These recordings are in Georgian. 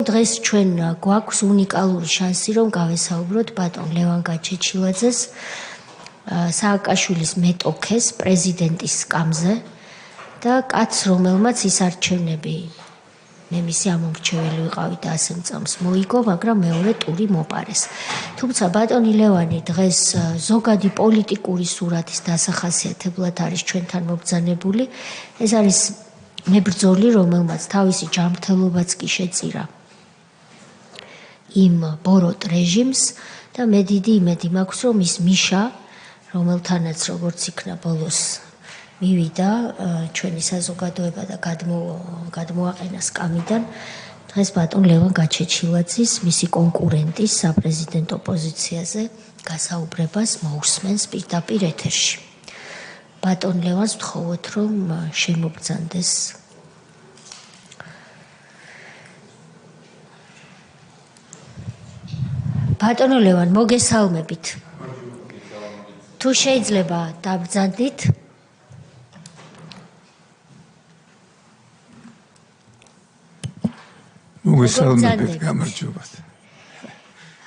დღეს ჩვენ გვაქვს უნიკალური შანსი, რომ გავესაუბროთ ბატონ ლევან გაჩეჩილაძეს, სააკაშვილის მეტოქეს, პრეზიდენტის სკამზე და კაცს, რომელმაც ის არჩევნები მე მისი ამომრჩეველი ვიყავი და ასე წამს მოიგო, მაგრამ მეორე ტური მოპარეს. თუმცა ბატონი ლევანი დღეს ზოგადი პოლიტიკური სურათის დასახასიათებლად არის ჩვენთან მობრძანებული. ეს არის მებრძოლი, რომელმაც თავისი ჯანმრთელობაც კი შეწირა იმ ბოროტ რეჟიმს და მე დიდი იმედი მაქვს, რომ ის მიშა, რომელთანაც როგორც იქნა ბოლოს მივიდა ჩვენი საზოგადოება და გადმოაყენა სკამიდან, დღეს ბატონ ლევან გაჩეჩილაძის, მისი კონკურენტის საპრეზიდენტო პოზიციაზე გასაუბრებას მოусმენს პირდაპირ ეთერში. ბატონ ლევანს ვთხოვოთ, რომ შემოგბრძანდეს. ბატონო ლევან, მოგესალმებით. თუ შეიძლება დაბრძანდით. მოგესალმებით, გამარჯობათ.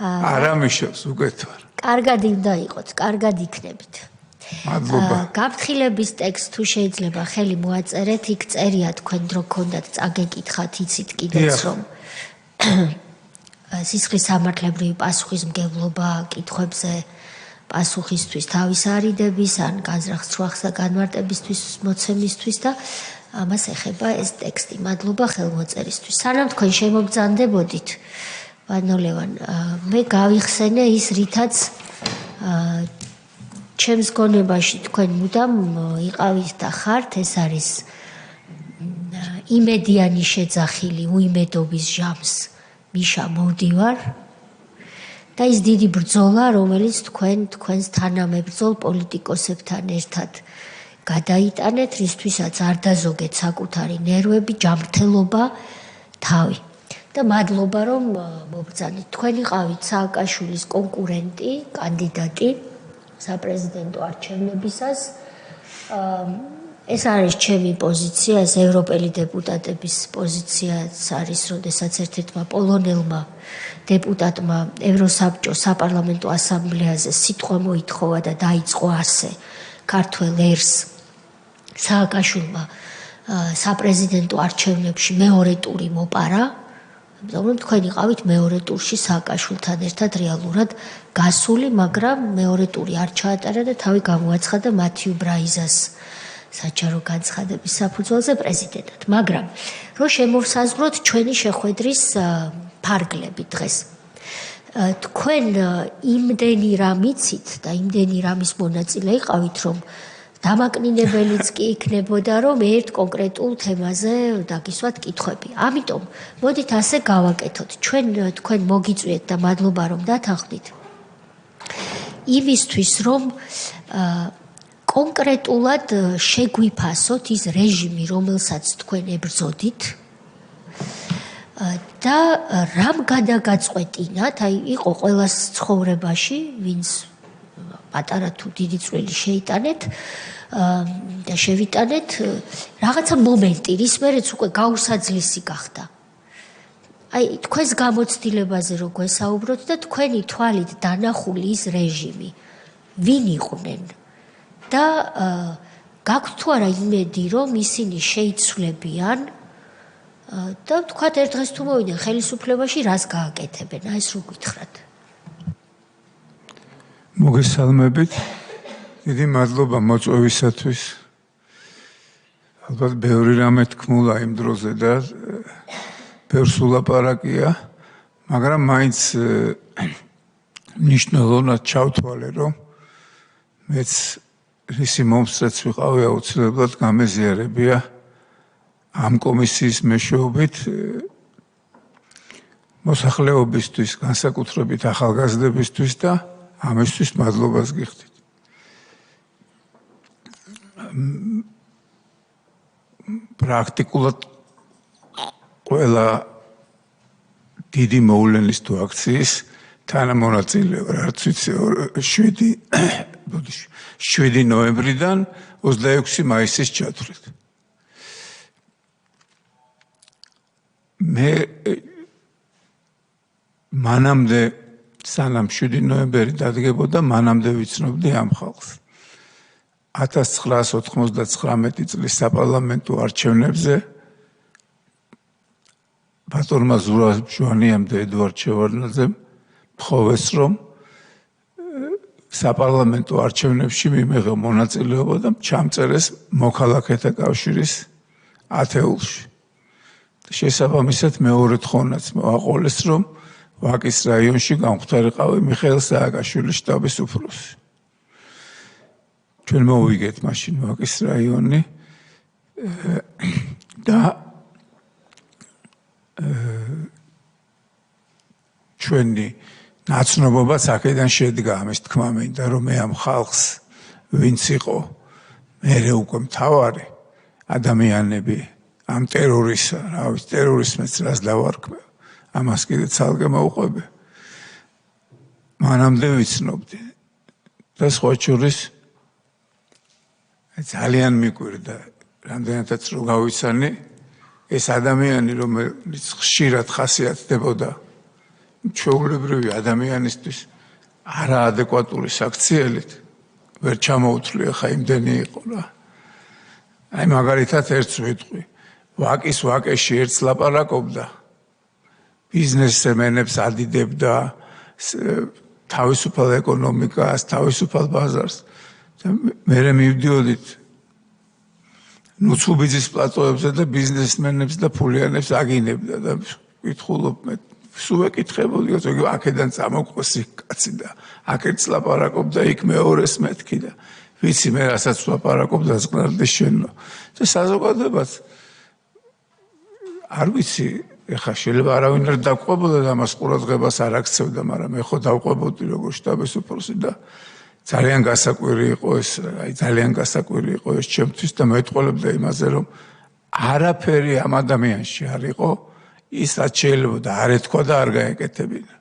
არა მიშოს, უკეთ ვარ. კარგად უნდა იყოთ, კარგად იქნებით. მადლობა. გაფრთხილების ტექსტ თუ შეიძლება ხელი მოაწერეთ, იქ წერია თქვენ დრო გქონდათ წაგეკითხათ, იცით კიდეც რომ სისხლის სამართლებრივი პასუხისმგებლობა კითხვებზე პასუხისთვის თავის არიდების ან განზრახ სრვახს და განმარტებისთვის მოცემისთვის და ამას ეხება ეს ტექსტი. მადლობა ხელმოწერისთვის. სანამ თქვენ შემოგბრძანდებოდით, ბატონ ლევან, მე გავიხსენე ის, რითაც ჩემს გონებაში თქვენ მუდამ იყავით და ხართ, ეს არის იმედიანი შეძახილი უიმედობის ჟამს მიშა მოვდივარ და ის დიდი ბრძოლა, რომელიც თქვენს თანამებრძოლ პოლიტიკოსებთან ერთად გადაიტანეთ, რისთვისაც არ დაზოგეთ საკუთარი ნერვები, ჯანმრთელობა, თავი. და მადლობა, რომ მობრძანეთ. თქვენ იყავით სააკაშვილის კონკურენტი, კანდიდატი საპრეზიდენტო არჩევნებისას. ეს არის ჩემი პოზიცია, ეს ევროპელი დეპუტატების პოზიციაც არის, როდესაც ერთ-ერთმა პოლონელმა დეპუტატმა ევროსაბჭოს საპარლამენტო ასამბლეაზე სიტყვა მოითხოვა და დაიწყო ასე ქართველ ერს სააკაშვილმა საპრეზიდენტო არჩევნებში მეორე ტური მოპარა. იმიტომ რომ თქვენ იყავით მეორე ტურში სააკაშვილთან ერთად რეალურად გასული, მაგრამ მეორე ტური არ ჩაატარა და თავი გამოაცხადა მათიუ ბრაიზას საჯარო განცხადების საფუძველზე პრეზიდენტად. მაგრამ რომ შემოვსაზღვროთ ჩვენი შეხვედრის ფარგლები დღეს. თქვენ იმდენი რამ იცით და იმდენი რამის მონაწილე იყავით, რომ დამაკნინებელიც კი იქნებოდა, რომ ერთ კონკრეტულ თემაზე დაგისვათ კითხვები. ამიტომ მოდით ასე გავაკეთოთ. თქვენ მოგიწვიეთ და მადლობა რომ დათანხმდით. იმისთვის რომ კონკრეტულად შეგვიფასოთ ის რეჟიმი, რომელსაც თქვენ ებრძოდით და რამ გადაგაწყვეტინათ, აი იყო ყველას ცხოვრებაში, ვინც პატარა თუ დიდი წვლილი შეიტანეთ და შევიტანეთ რაღაცა მომენტი, რის მერეც უკვე გაუსაძლისი გახდა. აი თქვენს გამოცდილებაზე რო გვესაუბროთ და თქვენი თვალით დანახული ის რეჟიმი, ვინ იყვნენ და გაქვთ თუ არა იმედი, რომ ისინი შეიცვლებიან და თქვათ ერთ დღეს თუ მოვიდნენ ხელისუფლებაში, რას გააკეთებენ, აი ეს რო გითხრათ. მოგესალმებით. დიდი მადლობა მოწვევისათვის. ალბათ ბევრი რამე თქმულა იმ დროზე და ბევრს ულაპარაკია, მაგრამ მაინც მნიშვნელოვნად ჩავთვალე, რომ მეც რისი მომსწრეც ვიყავი, აუცილებლად გამეზიარებია ამ კომისიის მეშვეობით მოსახლეობისთვის, განსაკუთრებით ახალგაზრდებისთვის და ამისთვის მადლობას გიხდით. პრაქტიკულად ყველა დიდი მოვლენის თუ აქციის თანამონაწილე ვარ, არც ვიცი 7 ნოემბრიდან 26 მაისის მე მანამდე სანამ 7 ნოემბერი დადგებოდა, მანამდე ვიცნობდი ამ ხალხს. 1999 წლის საპარლამენტო არჩევნებზე ბატონმა ზურაბ ჟვანიამ და ედვარდ შევარდნაძემ თხოვეს, რომ საპარლამენტო არჩევნებში მიმეღო მონაწილეობა და ჩამწერეს მოქალაქეთა კავშირის ათეულში. შესაბამისად მეორე თხოვნაც მოაყოლეს, რომ ვაკის რაიონში გამختارიყავი მიხეილ სააკაშვილის შტაბის უფროსი. ჩვენ მოვიგეთ მაშინ ვაკის რაიონი და ჩვენი ნაცნობობაც აქედან შედგა, ამის თქმა მინდა, რომ მე ამ ხალხს ვინც იყო მერე უკვე მთავარი ადამიანები ამ ტერორისა, რა ვიცი, ტერორიზმს რას დავარქმევ, ამას კიდე ცალკე მოვყვები. მანამდე ვიცნობდი და სხვა შორის ძალიან მიკვირდა, რამდენადაც რო გავიცანი, ეს ადამიანი, რომელიც ხშირად ხასიათდებოდა ჩვეულებრივი ადამიანისთვის არაადეკვატური საქციელით, ვერ ჩამოუთვლია, ხა იმდენი იყო რა. აი მაგალითად ერთს ვიტყვი, ვაკეში ერთს ლაპარაკობდა, ბიზნესმენებს ადიდებდა, თავისუფალ ეკონომიკას, თავისუფალ ბაზარს. მე მივდიოდით ნუცუბიძის პლატოებზე და ბიზნესმენებს და ფულიანებს აგინებდა და ვკითხულობ მე სულ ეკითხებოდი, რომ აქედან წამოყვესი კაცი და აქეთს ლაპარაკობდა, იქ მეორეს მეთქი და ვიცი მე რასაც ლაპარაკობდა ზღნარდი შენო. და საზოგადოებას არ ვიცი, ეხლა შეიძლება არავინ არ დავყვებოდა და ამას ყურადღებას არ აქცევდა, მაგრამ მე ხო დავყვებოდი როგორც შტაბის უფროსი და ძალიან გასაკვირი იყო ეს, ძალიან გასაკვირი იყო ეს ჩემთვის და მეტყოლებდა იმაზე, რომ არაფერი ამ ადამიანში არ იყო ის, რაც შეიძლება არ ეთქვა და არ გაეკეთებინა.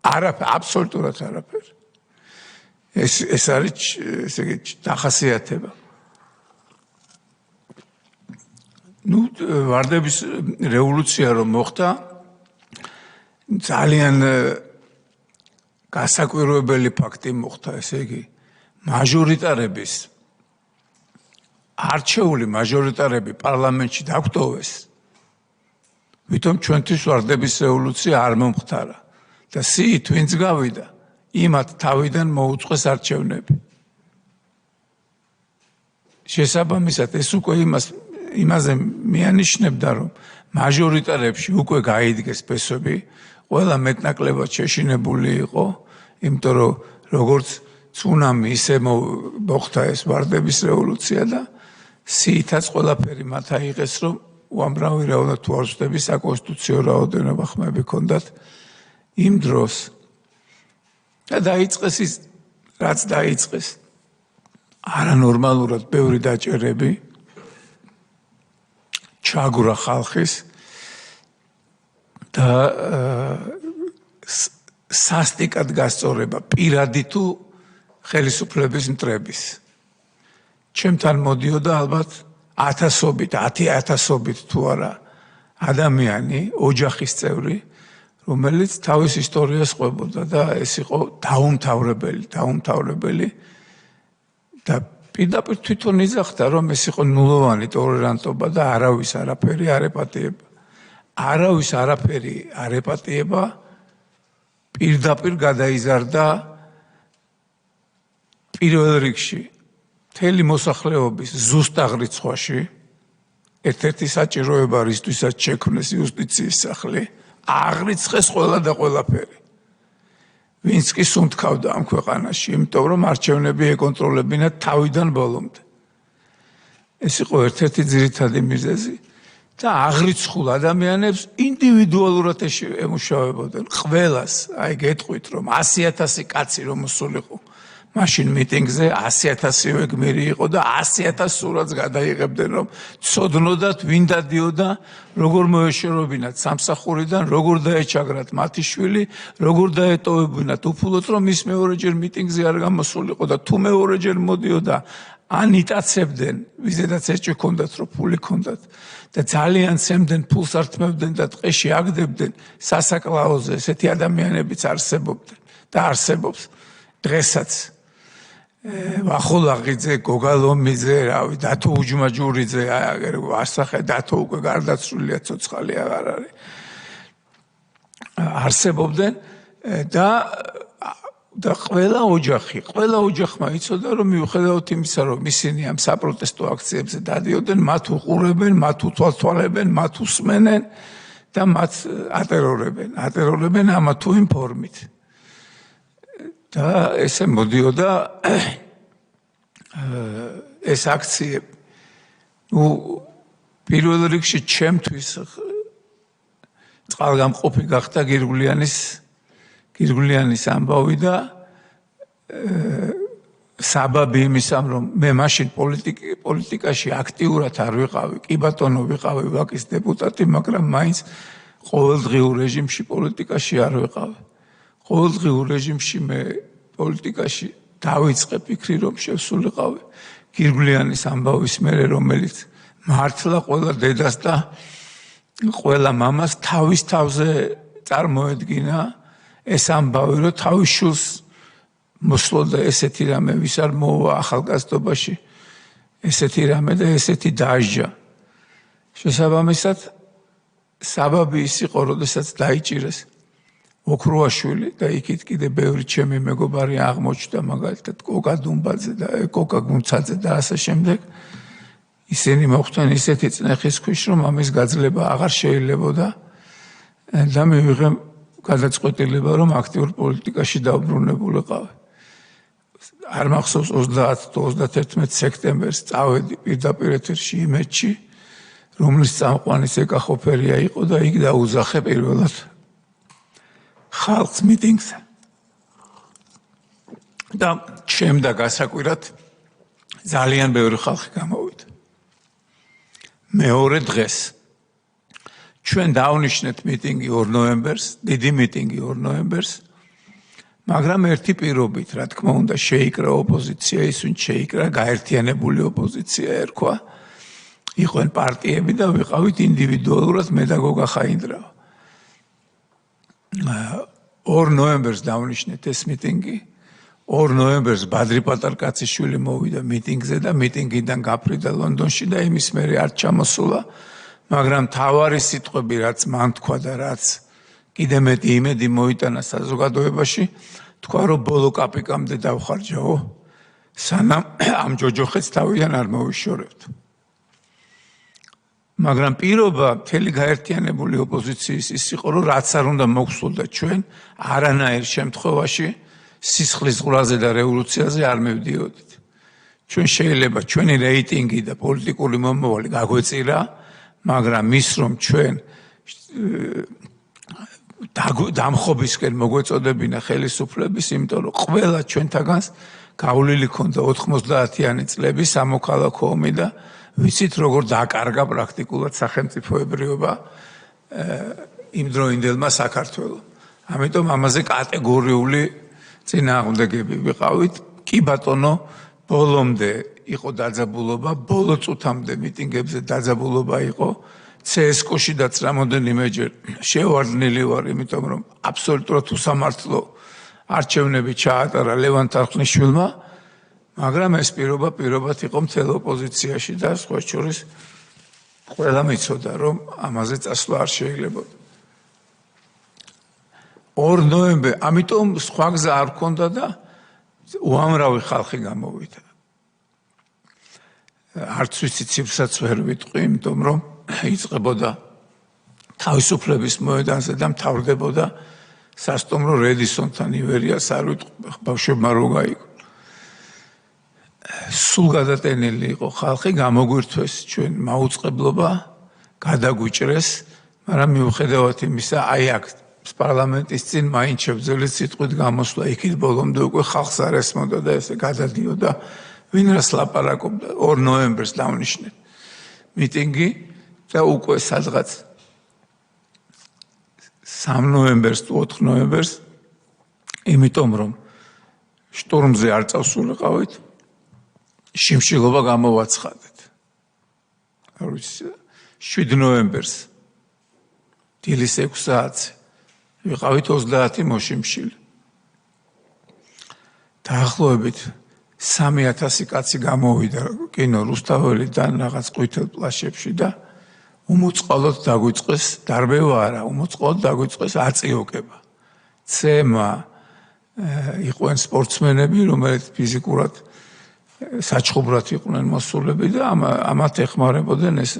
არაფერი, აბსოლუტურად არაფერი. ეს არის ესე იგი დახასიათება. ვარდების რევოლუცია რომ მოხდა, ძალიან გასაკვირვებელი ფაქტი მოხდა, ესე იგი მაჟორიტარების არჩეული მაჟორიტარები პარლამენტში დაგვტოვეს. ვითომ ჩვენთვის ვარდების რევოლუცია არ მომხდარა და სიით ვინც გავიდა, იმათ თავიდან მოუწყეს არჩევნები. შესაბამისად ეს უკვე იმაზე მიანიშნებდა, რომ მაჟორიტარებში უკვე გაიდგეს ფესვები, ყველა მეტნაკლებად შეშინებული იყო, იმიტომ რომ როგორც ცუნამი ისე მოხდა ეს ვარდების რევოლუცია და სიითაც ყველაფერი მათ აიღეს, რომ უამრავი რაოდენობა თუ არ ვწდები საკონსტიტუციო რაოდენობა ხმები ჰქონდათ იმ დროს. და დაიწყეს ის, რაც დაიწყეს. არანორმალურად ბევრი დაჭერები ჩაგვრა ხალხის და სასტიკად გასწორება პირადი თუ ხელისუფლების მტრების. ჩემთან მოდიოდა ალბათ 10,000-ობით თუ არა ადამიანი, ოჯახის წევრი, რომელიც თავის ისტორიას ყვებოდა და ეს იყო დაუმთავრებელი და პირდაპირ თვითონ იძახდა, რომ ეს იყო ნულოვანი ტოლერანტობა და არავის არაფერი არ ეპატიება. არავის არაფერი არ ეპატიება, პირდაპირ გადაიზარდა პირველ რიგში მთელი მოსახლეობის ზუსტ აღრიცხვაში, ერთ-ერთი საჭიროება, რისთვისაც შექმნეს იუსტიციის სახლი, აღრიცხეს ყველა და ყველაფერი. ვინც კი სუნთქავდა ამ ქვეყანაში, იმიტომ რომ არჩევნები ეკონტროლებინა თავიდან ბოლომდე. ეს იყო ერთ-ერთი ძირითადი მიზეზი და აღრიცხულ ადამიანებს ინდივიდუალურად ემუშავებოდნენ. ყველას, აი გეტყვით, რომ 100,000 კაცი რომ მოსულიყო მაშინ მიტინგზე 100,000-ივე გმირი იყო და 100,000 სურათს გადაიღებდნენ, რომ ცოდნოდათ ვინ დადიოდა, როგორ მოეშორებინათ სამსახურიდან, როგორ დაეჩაგრათ მათი შვილი, როგორ დაეტოვებინათ უფულოდ, რომ ის მეორეჯერ მიტინგზე არ გამოსულიყო და თუ მეორეჯერ მოდიოდა ან იტაცებდნენ, ვიზედაც ეჭვი ჰქონდათ, რომ ფული ჰქონდათ და ძალიან ცემდნენ, ფულს ართმევდნენ და ტყეში აგდებდნენ, სასაკლაოზე ესეთი ადამიანებიც არსებობდნენ და არსებობს დღესაც. ვახოლაღიძე, გოგალომიძე, რავი, დათო უჯმაჯურიძე, ასახე დათო უკვე გარდაცვლილია, ცოცხალი აღარ არის. არსებობდნენ და ყველა ოჯახმა იცოდა, რომ მიუხედავად იმისა, რომ ისინი ამ საპროტესტო აქციებზე დადიოდნენ, მათ უყურებენ, მათ უთვალთვალებენ, მათ უსმენენ და მათ ატერორებენ ამა თუ იმ ფორმით. და ესე მოდიოდა ეს აქციები. პირველ რიგში ჩემთვის წყალგამყოფი გახდა გირგვლიანის ამბავი და საბაბი იმისამ, რომ მე მაშინ პოლიტიკაში აქტიურად არ ვიყავი, კი ბატონო ვიყავი ვაკის დეპუტატი, მაგრამ მაინც ყოველდღიურ რეჟიმში პოლიტიკაში არ ვიყავი. ყოველდღიურ რეჟიმში მე პოლიტიკაში დავიწყე ფიქრი, რომ შევსულიყავი გირგვლიანის ამბავის მერე, რომელიც მართლა ყველა დედას და ყველა მამას თავის თავზე წარმოედგინა ეს ამბავი, რომ თავის შვილს მოსლოდა ესეთი რამე, ვის არ მოვა ახალგაზრდობაში ესეთი რამე და ესეთი დაჟა. შესაბამისად, საბაბი ის იყო, როდესაც დაიჭირეს ოქრუაშვილი და იქით კიდე ბევრი ჩემი მეგობარი აღმოჩნდა, მაგალითად კოკა დუმბაძე და კოკა გუნცაძე და ასე შემდეგ. ისინი მოხვდნენ ისეთი წნეხის ქვეშ, რომ ამის გაძლება აღარ შეიძლებოდა და მივიღე გადაწყვეტილება, რომ აქტიურ პოლიტიკაში დავბრუნებულიყავი. არ მახსოვს 30 თუ 31 სექტემბერს წავედი პირდაპირ ეთერში იმედში, რომლის წამყვანი ეკა ხოფერია იყო და იქ დაუძახე პირველად ხალხს მიტინგზე. და შემდა გასაკვირად ძალიან ბევრი ხალხი გამოვიდა. მეორე დღეს ჩვენ დავნიშნეთ მიტინგი 2 ნოემბერს, დიდი მიტინგი 2 ნოემბერს, მაგრამ ერთი პირობით, რა თქმა უნდა, შეიკრა ოპოზიცია, ის ვინც შეიკრა, გაერთიანებული ოპოზიცია ერქვა. იყვნენ პარტიები და ვიყავით ინდივიდუალურად მე და გოგა ხაინდრავა. 2 ნოემბერს დავნიშნეთ ეს მიტინგი. 2 ნოემბერს ბადრი პატარკაციშვილი მოვიდა მიტინგზე და მიტინგიდან გაფრიდა ლონდონში და იმის მერე არ ჩამოსულა, მაგრამ თავარი სიტყვები, რაც მან თქვა და რაც კიდე მეტი იმედი მოიტანა საზოგადოებაში, თქვა, რომ ბოლო კაპიკამდე დავხარჯაო, სანამ ამ ჯოჯოხეთს თავიდან არ მოვიშორებთ. მაგრამ პირობა მთელი გაერთიანებული ოპოზიციის ის იყო, რომ რაც არ უნდა მოგსულდა ჩვენ, არანაირ შემთხვევაში სისხლის ზღვრაზე და რევოლუციაზე არ მივდიოდით. ჩვენ შეიძლება ჩვენი რეიტინგი და პოლიტიკური მომავალი გაგვეწირა, მაგრამ ის რომ ჩვენ დამხობისკენ მოგვეწოდებინა ხელისუფლების, იმიტომ რომ ყველა ჩვენთაგანს გავლილი ქონდა 90-იანი წლების სამოქალაქო ომი და ვიცით როგორ დაკარგა პრაქტიკულად სახელმწიფოებრიობა იმდროინდელმა საქართველოს. ამიტომ ამაზე კატეგორიული წინააღმდეგები ვიყავით. კი ბატონო, ბოლომდე იყო დაძაბულობა, ბოლო წუთამდე მიტინგებზე დაძაბულობა იყო. CSKO-შიდაც რამოდენიმეჯერ შევარდნილი ვარ, იმიტომ რომ აბსოლუტურად უსამართლო არჩევნები ჩაატარა ლევან თარხნიშვილმა, მაგრამ ეს პირობად იყო მთელ ოპოზიციაში და სხვა შორის ყველა მიცოდა, რომ ამაზე წასვლა არ შეიძლებოდა. 2 ნოემბერს, ამიტომ სხვა გზა არ ჰქონდა და უამრავი ხალხი გამოვიდა. არც ვიცი ციფრსაც ვერ ვიტყვი, იმიტომ რომ იწყებოდა თავისუფლების მოედანზე და მთავრდებოდა სასტუმრო რედისონთან ივერიას არ ვიტყვი, ბავშვებმა რო გაიგო. სულ გადატენილი იყო ხალხი, გამოგვირთვეს ჩვენ მაუწყებლობა, გადაგვიჭრეს, მაგრამ მიუხედავად იმისა, აი აქ პარლამენტის წინ მაინც შევძელით სიტყვით გამოსვლა, იქით ბოლომდე უკვე ხალხს არ ესმოდა და ესე გადადიოდა, ვინ რას ლაპარაკობდა. 2 ნოემბერს დავნიშნეთ მიტინგი და უკვე სადღაც 3 ნოემბერს თუ 4 ნოემბერს, იმიტომ რომ შტურმზე არ წავსულიყავით, შიმშილობა გამოვაცხადეთ. 7 ნოემბერს დილის 6 საათზე ვიყავით 30 მოშიმშილი. დაახლოებით 3000 კაცი გამოვიდა კინო რუსთაველიდან რაღაც ყვითელ პლაშებში და უმოწყალოდ დაგვიწყეს დარბევა არა, უმოწყალოდ დაგვიწყეს აწიოკება. ცემა იყვნენ სპორტსმენები, რომლებიც ფიზიკურად საჩხუბრად იყვნენ მოსულები და ამათ ეხმარებოდნენ ეს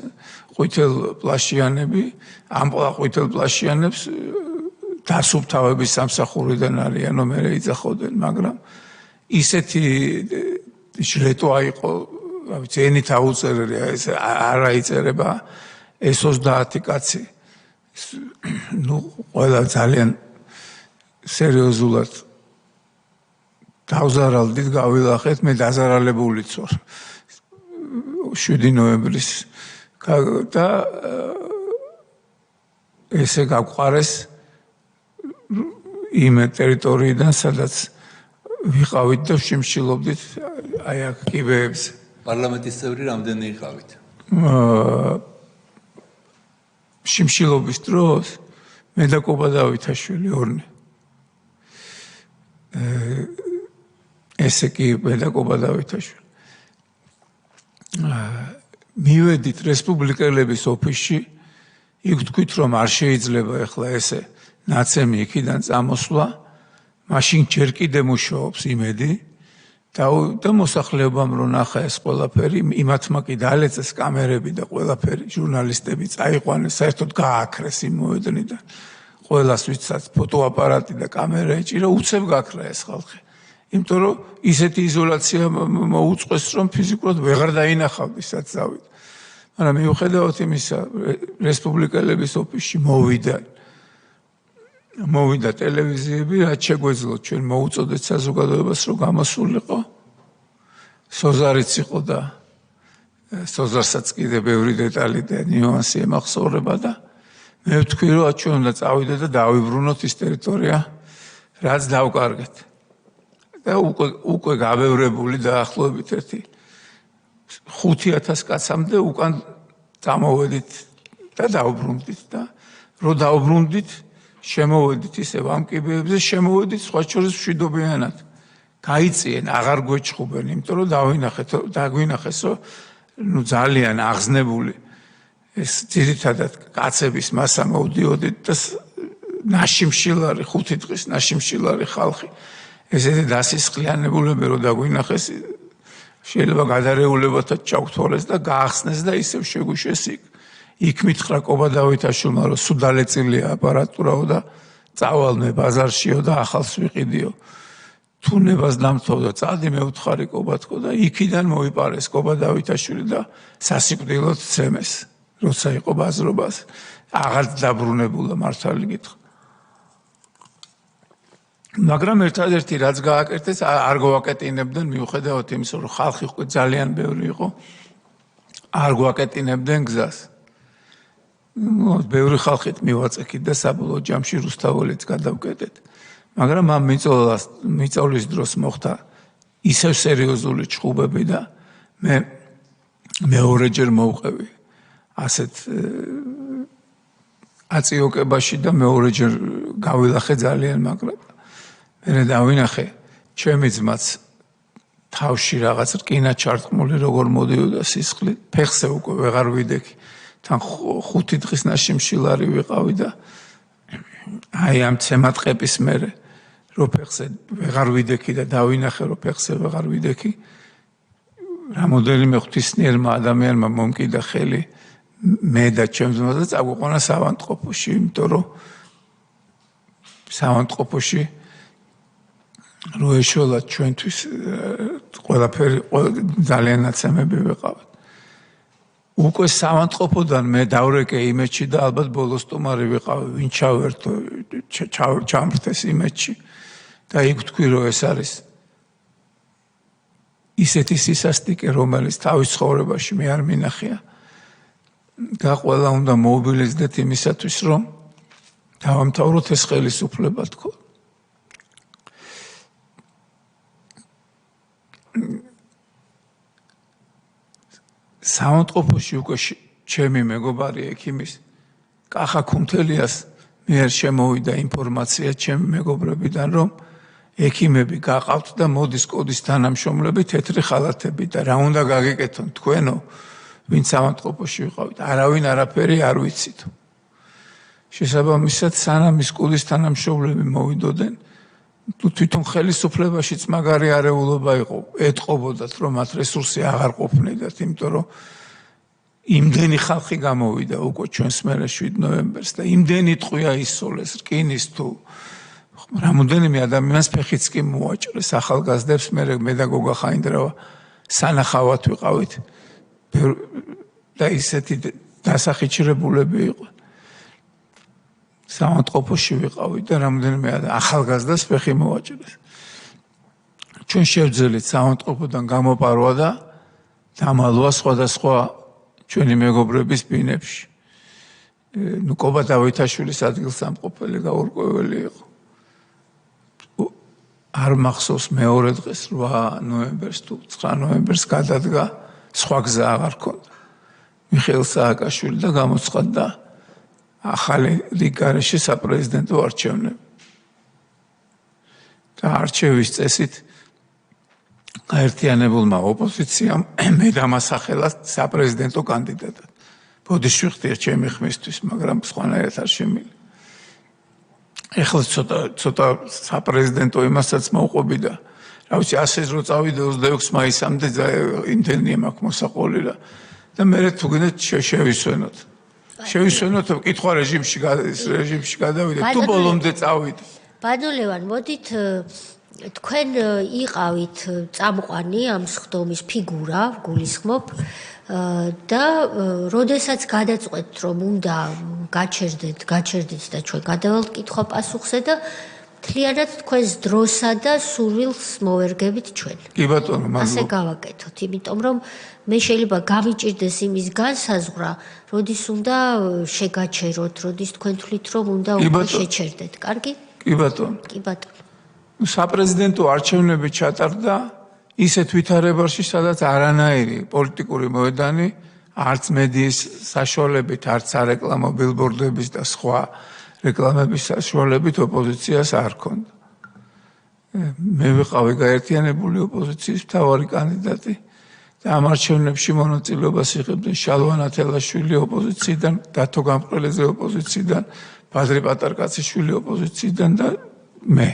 ყვითელ პლაშიანები, ამ ყვითელ პლაშიანებს დასუფთავების სამსახურიდან არიანო მე ეძახოდნენ, მაგრამ ისეთი ჟლეტვა იყო, ვიცი, ენით აუწერელი, ეს არ აიწერება ეს 30 კაცი. ნუ ყველა ძალიან სერიოზულად დავზარალდით, გავილახეთ, მე დაზარალებულიც ვარ 7 ნოემბრის და ესე გაგვყარეს იმ ტერიტორიიდან, სადაც ვიყავით და შიმშილობდით აი აქ კიბეებზე. პარლამენტის წევრი რამდენი იყავით? შიმშილობის დროს მე და კობა დავითაშვილი ორნი. ესე კი მე და კობა დავითაშვილი. მივედით რესპუბლიკელების ოფისში, იქ თქვით რომ არ შეიძლება ახლა ესე ნაცემი იქიდან წამოსვლა, მაშინ ჯერ კიდე მუშაობს იმედი და მოსახლეობამ რო ნახა ეს ყველაფერი, იმათმა კი დაალეწეს კამერები და ყველაფერი, ჟურნალისტები წაიყვანეს, საერთოდ გააქრეს იმ მოედნიდან. ყველას ვისაც ფოტოაპარატი და კამერა ეჭირა, უცებ გაქრა ეს ხალხი. იმიტომ რომ ისეთი იზოლაცია მოუწყეს, რომ ფიზიკურად ვეღარ დაინახავდი საცავით. მაგრამ მიუხედავად იმისა, რესპუბლიკელების ოფისში მოვიდა ტელევიზიები, რაც შეგვეძლო ჩვენ მოუწოდეთ საზოგადოებას, რომ გამოსულიყო. სოზარიც იყო და სოზარსაც კიდე ბევრი დეტალი და ნიუანსი ემახსოვრება და მე ვთქვი, რომ ჩვენ უნდა წავიდეთ და დავიბრუნოთ ის ტერიტორია, რაც დავკარგეთ. და უკვე გაბევრებული დაახლოებით 5000 კაცამდე უკან წამოვედით და დავბრუნდით და რო დავბრუნდით, შემოვედით ისევ ამ კიბეებზე, შემოვედით სხვა შორის მშვიდობიანად. გაიწიენ, აღარ გვეჩხუბენ, იმიტომ რომ დაგვინახეს, რომ ნუ ძალიან აღზნებული ეს ძირითადად კაცების მასა მოვდიოდით და ნაშიმშილარი, 5 დღის ნაშიმშილარი ხალხი. ესეთი დასისხლიანებულები რომ დაგვინახეს, შეიძლება გადარეულებათა ჩავთვალეს და გაახსნეს და ისევ შეგვიშვეს იქ. იქ მითხრა კობა დავითაშვილმა, რომ სუდალეწილია აპარატურაო და წავალ მე ბაზარშიო და ახალს ვიყიდიო. თუნებას დამთხოვდა, წადი მე ვთხარი კობა თქო და იქიდან მოიპარეს კობა დავითაშვილი და სასიკვდილოდ ცემეს, როცა იყო ბაზრობას. აღარ დაბრუნებულა მართალი გითხრა. მაგრამ ერთადერთი რაც გააკეთეს, არ გვაკეტინებდნენ, მიუხედავად იმისა, რომ ხალხი უკვე ძალიან ბევრი იყო, არ გვაკეტინებდნენ გზას. ბევრი ხალხით მივაწექით და საბოლოო ჯამში რუსთაველიც გადავკეტეთ. მაგრამ ამ მიწოვლის დროს მოხდა ისევ სერიოზული ჩხუბები და მე მეორეჯერ მოვყევი ასეთ აწიოკებაში და მეორეჯერ გავილახე ძალიან მაგრად. მე დავინახე ჩემი ძმაც თავში რაღაც რკინა ჩარტყმული როგორ მოდიოდა სისხლი, ფეხზე უკვე ვეღარ ვიდექი. თან 5 დღის ნაშიმშილარი ვიყავი და აი ამ ცემატყეპის მერე რო ფეხზე ვეღარ ვიდექი და დავინახე რომ ფეხზე ვეღარ ვიდექი, რამოდენიმე ღვთისმიერმა ადამიანმა მომკიდა ხელი მე და ჩემს ძმას და წაგვიყვანა სავანტყოფოში, იმიტომ რომ სავანტყოფოში რო ეშველათ ჩვენთვის ყველაფერი ძალიან ნაცემები ვიყავთ. უკვე სავანტყოფოდან მე დავრეკე იმედში და ალბათ ბოლოს სტუმარი ვიყავი, ვინ ჩავერთო, ჩამრთეს იმედში და იქ თქვი, რომ ეს არის ისეთი სისასტიკე, რომელიც თავის ცხოვრებაში მე არ მინახია. და ყველა უნდა მოვიბილიზდეთ იმისათვის, რომ დავამთავროთ ეს ხელისუფლება თქო. საავადმყოფოში უკვე ჩემი მეგობარი ექიმის კახა ქუმთელიას მიერ შემოვიდა ინფორმაცია ჩემი მეგობრებიდან, რომ ექიმები გაყავთ და მოდის კოდის თანამშრომლები თეთრი ხალათები და რა უნდა გაგიკეთონ თქვენო, ვინც საავადმყოფოში ვიყავით, არავინ არაფერი არ ვიცით. შესაბამისად, სანამ ის კოდის თანამშრომლები მოვიდოდნენ, თვითონ ხელისუფლებაშიც მაგარი არეულობა იყო, ეტყობოდათ, რომ მათ რესურსი აღარ ყოფნიდათ, იმიტომ რომ იმდენი ხალხი გამოვიდა უკვე ჩვენს მერე 7 ნოემბერს და იმდენი ტყვია ისოლეს, რკინის თუ რამოდენიმე ადამიანს ფეხიც კი მოაჭრეს ახალგაზრდებს, მე და გოგა ხაინდრავა სანახავად ვიყავით და ისეთი დასახიჩრებულები იყო. საავადმყოფოში ვიყავით და რამოდენიმე ახალგაზრდას ფეხი მოაჭრეს. ჩვენ შევძელით საავადმყოფოდან გამოპარვა და დამალვა სხვადასხვა ჩვენი მეგობრების ბინებში. კობა დავითაშვილის ადგილსამყოფელი გაურკვეველი იყო. არ მახსოვს მეორე დღეს 8 ნოემბერს თუ 9 ნოემბერს გადადგა, სხვა გზა აღარ ჰქონდა. მიხეილ სააკაშვილი და გამოცხადდა ახალი რიგგარეშე საპრეზიდენტო არჩევნები. და არჩევის წესით გაერთიანებულმა ოპოზიციამ მე დამასახელა საპრეზიდენტო კანდიდატად. ბოდიში ვიხდია ჩემი ხმისთვის, მაგრამ სხვანაირად არ შემიძლია. ეხლა ცოტა საპრეზიდენტო იმასაც მოუყვები და რა ვიცი, ასეც რო წავიდე 26 მაისამდე იმდენია მაქვს მოსაყოლი და მე თუ გინდათ შევისვენოთ. შევისვენოთ, კითხვა რეჟიმში გადავიდე, თუ ბოლომდე წავიდე. ბადოლევან, მოდით თქვენ იყავით წამყვანი ამ სხდომის ფიგურა, გულისხმობ და როდესაც გადაწყვეტთ, რომ უნდა გაჩერდეთ და ჩვენ გადავალთ კითხვა პასუხზე და მთლიანად თქვენს დროსა და სურვილს მოვერგებით ჩვენ. კი ბატონო, მადლობა. ასე გავაკეთოთ, იმიტომ რომ მე შეიძლება გამიჭირდეს იმის განსაზღვრა, როდის უნდა შეგაჩეროთ, როდის თქვენ თვლით, რომ უნდა უკვე შეჩერდეთ. კარგი? კი ბატონო. კი ბატონო. საპრეზიდენტო არჩევნები ჩატარდა ისეთ ვითარებაში, სადაც არანაირი პოლიტიკური მოედანი, არც მედიის საშუალებით, არც სარეკლამო ბილბორდების და სხვა რეკლამების საშუალებით ოპოზიციას არ ჰქონდა. მე ვიყავი გაერთიანებული ოპოზიციის მთავარი კანდიდატი და ამ არჩევნებში მონაწილეობას იღებდნენ შალვა ნათელაშვილი ოპოზიციიდან, დათო გამყრელიძე ოპოზიციიდან, ბადრი პატარკაციშვილი ოპოზიციიდან და მე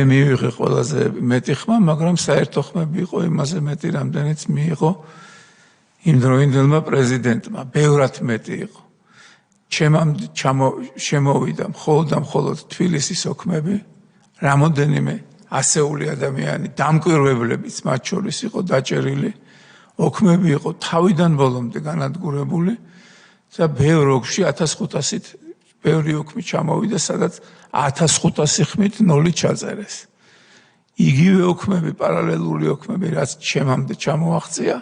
მივიღე ყველაზე მეტი ხმა, მაგრამ საერთო ხმები იყო იმაზე მეტი, რამდენიც მიიღო იმ დროინდელმა პრეზიდენტმა, ბევრად მეტი იყო. ჩემამდე შემოვიდა მხოლოდ თბილისის ოქმები, რამოდენიმე ასეული ადამიანი, დამკვირვებლებიც მათ შორის იყო დაჭერილი, ოქმები იყო თავიდან ბოლომდე განადგურებული და ბევრ ოქში 1500-ით ბევრი ოქმი ჩამოვიდა, სადაც 1500 ხმით 0 ჩაწერეს. იგივე ოქმები, პარალელური ოქმები, რაც ჩემამდე ჩამოაღწია,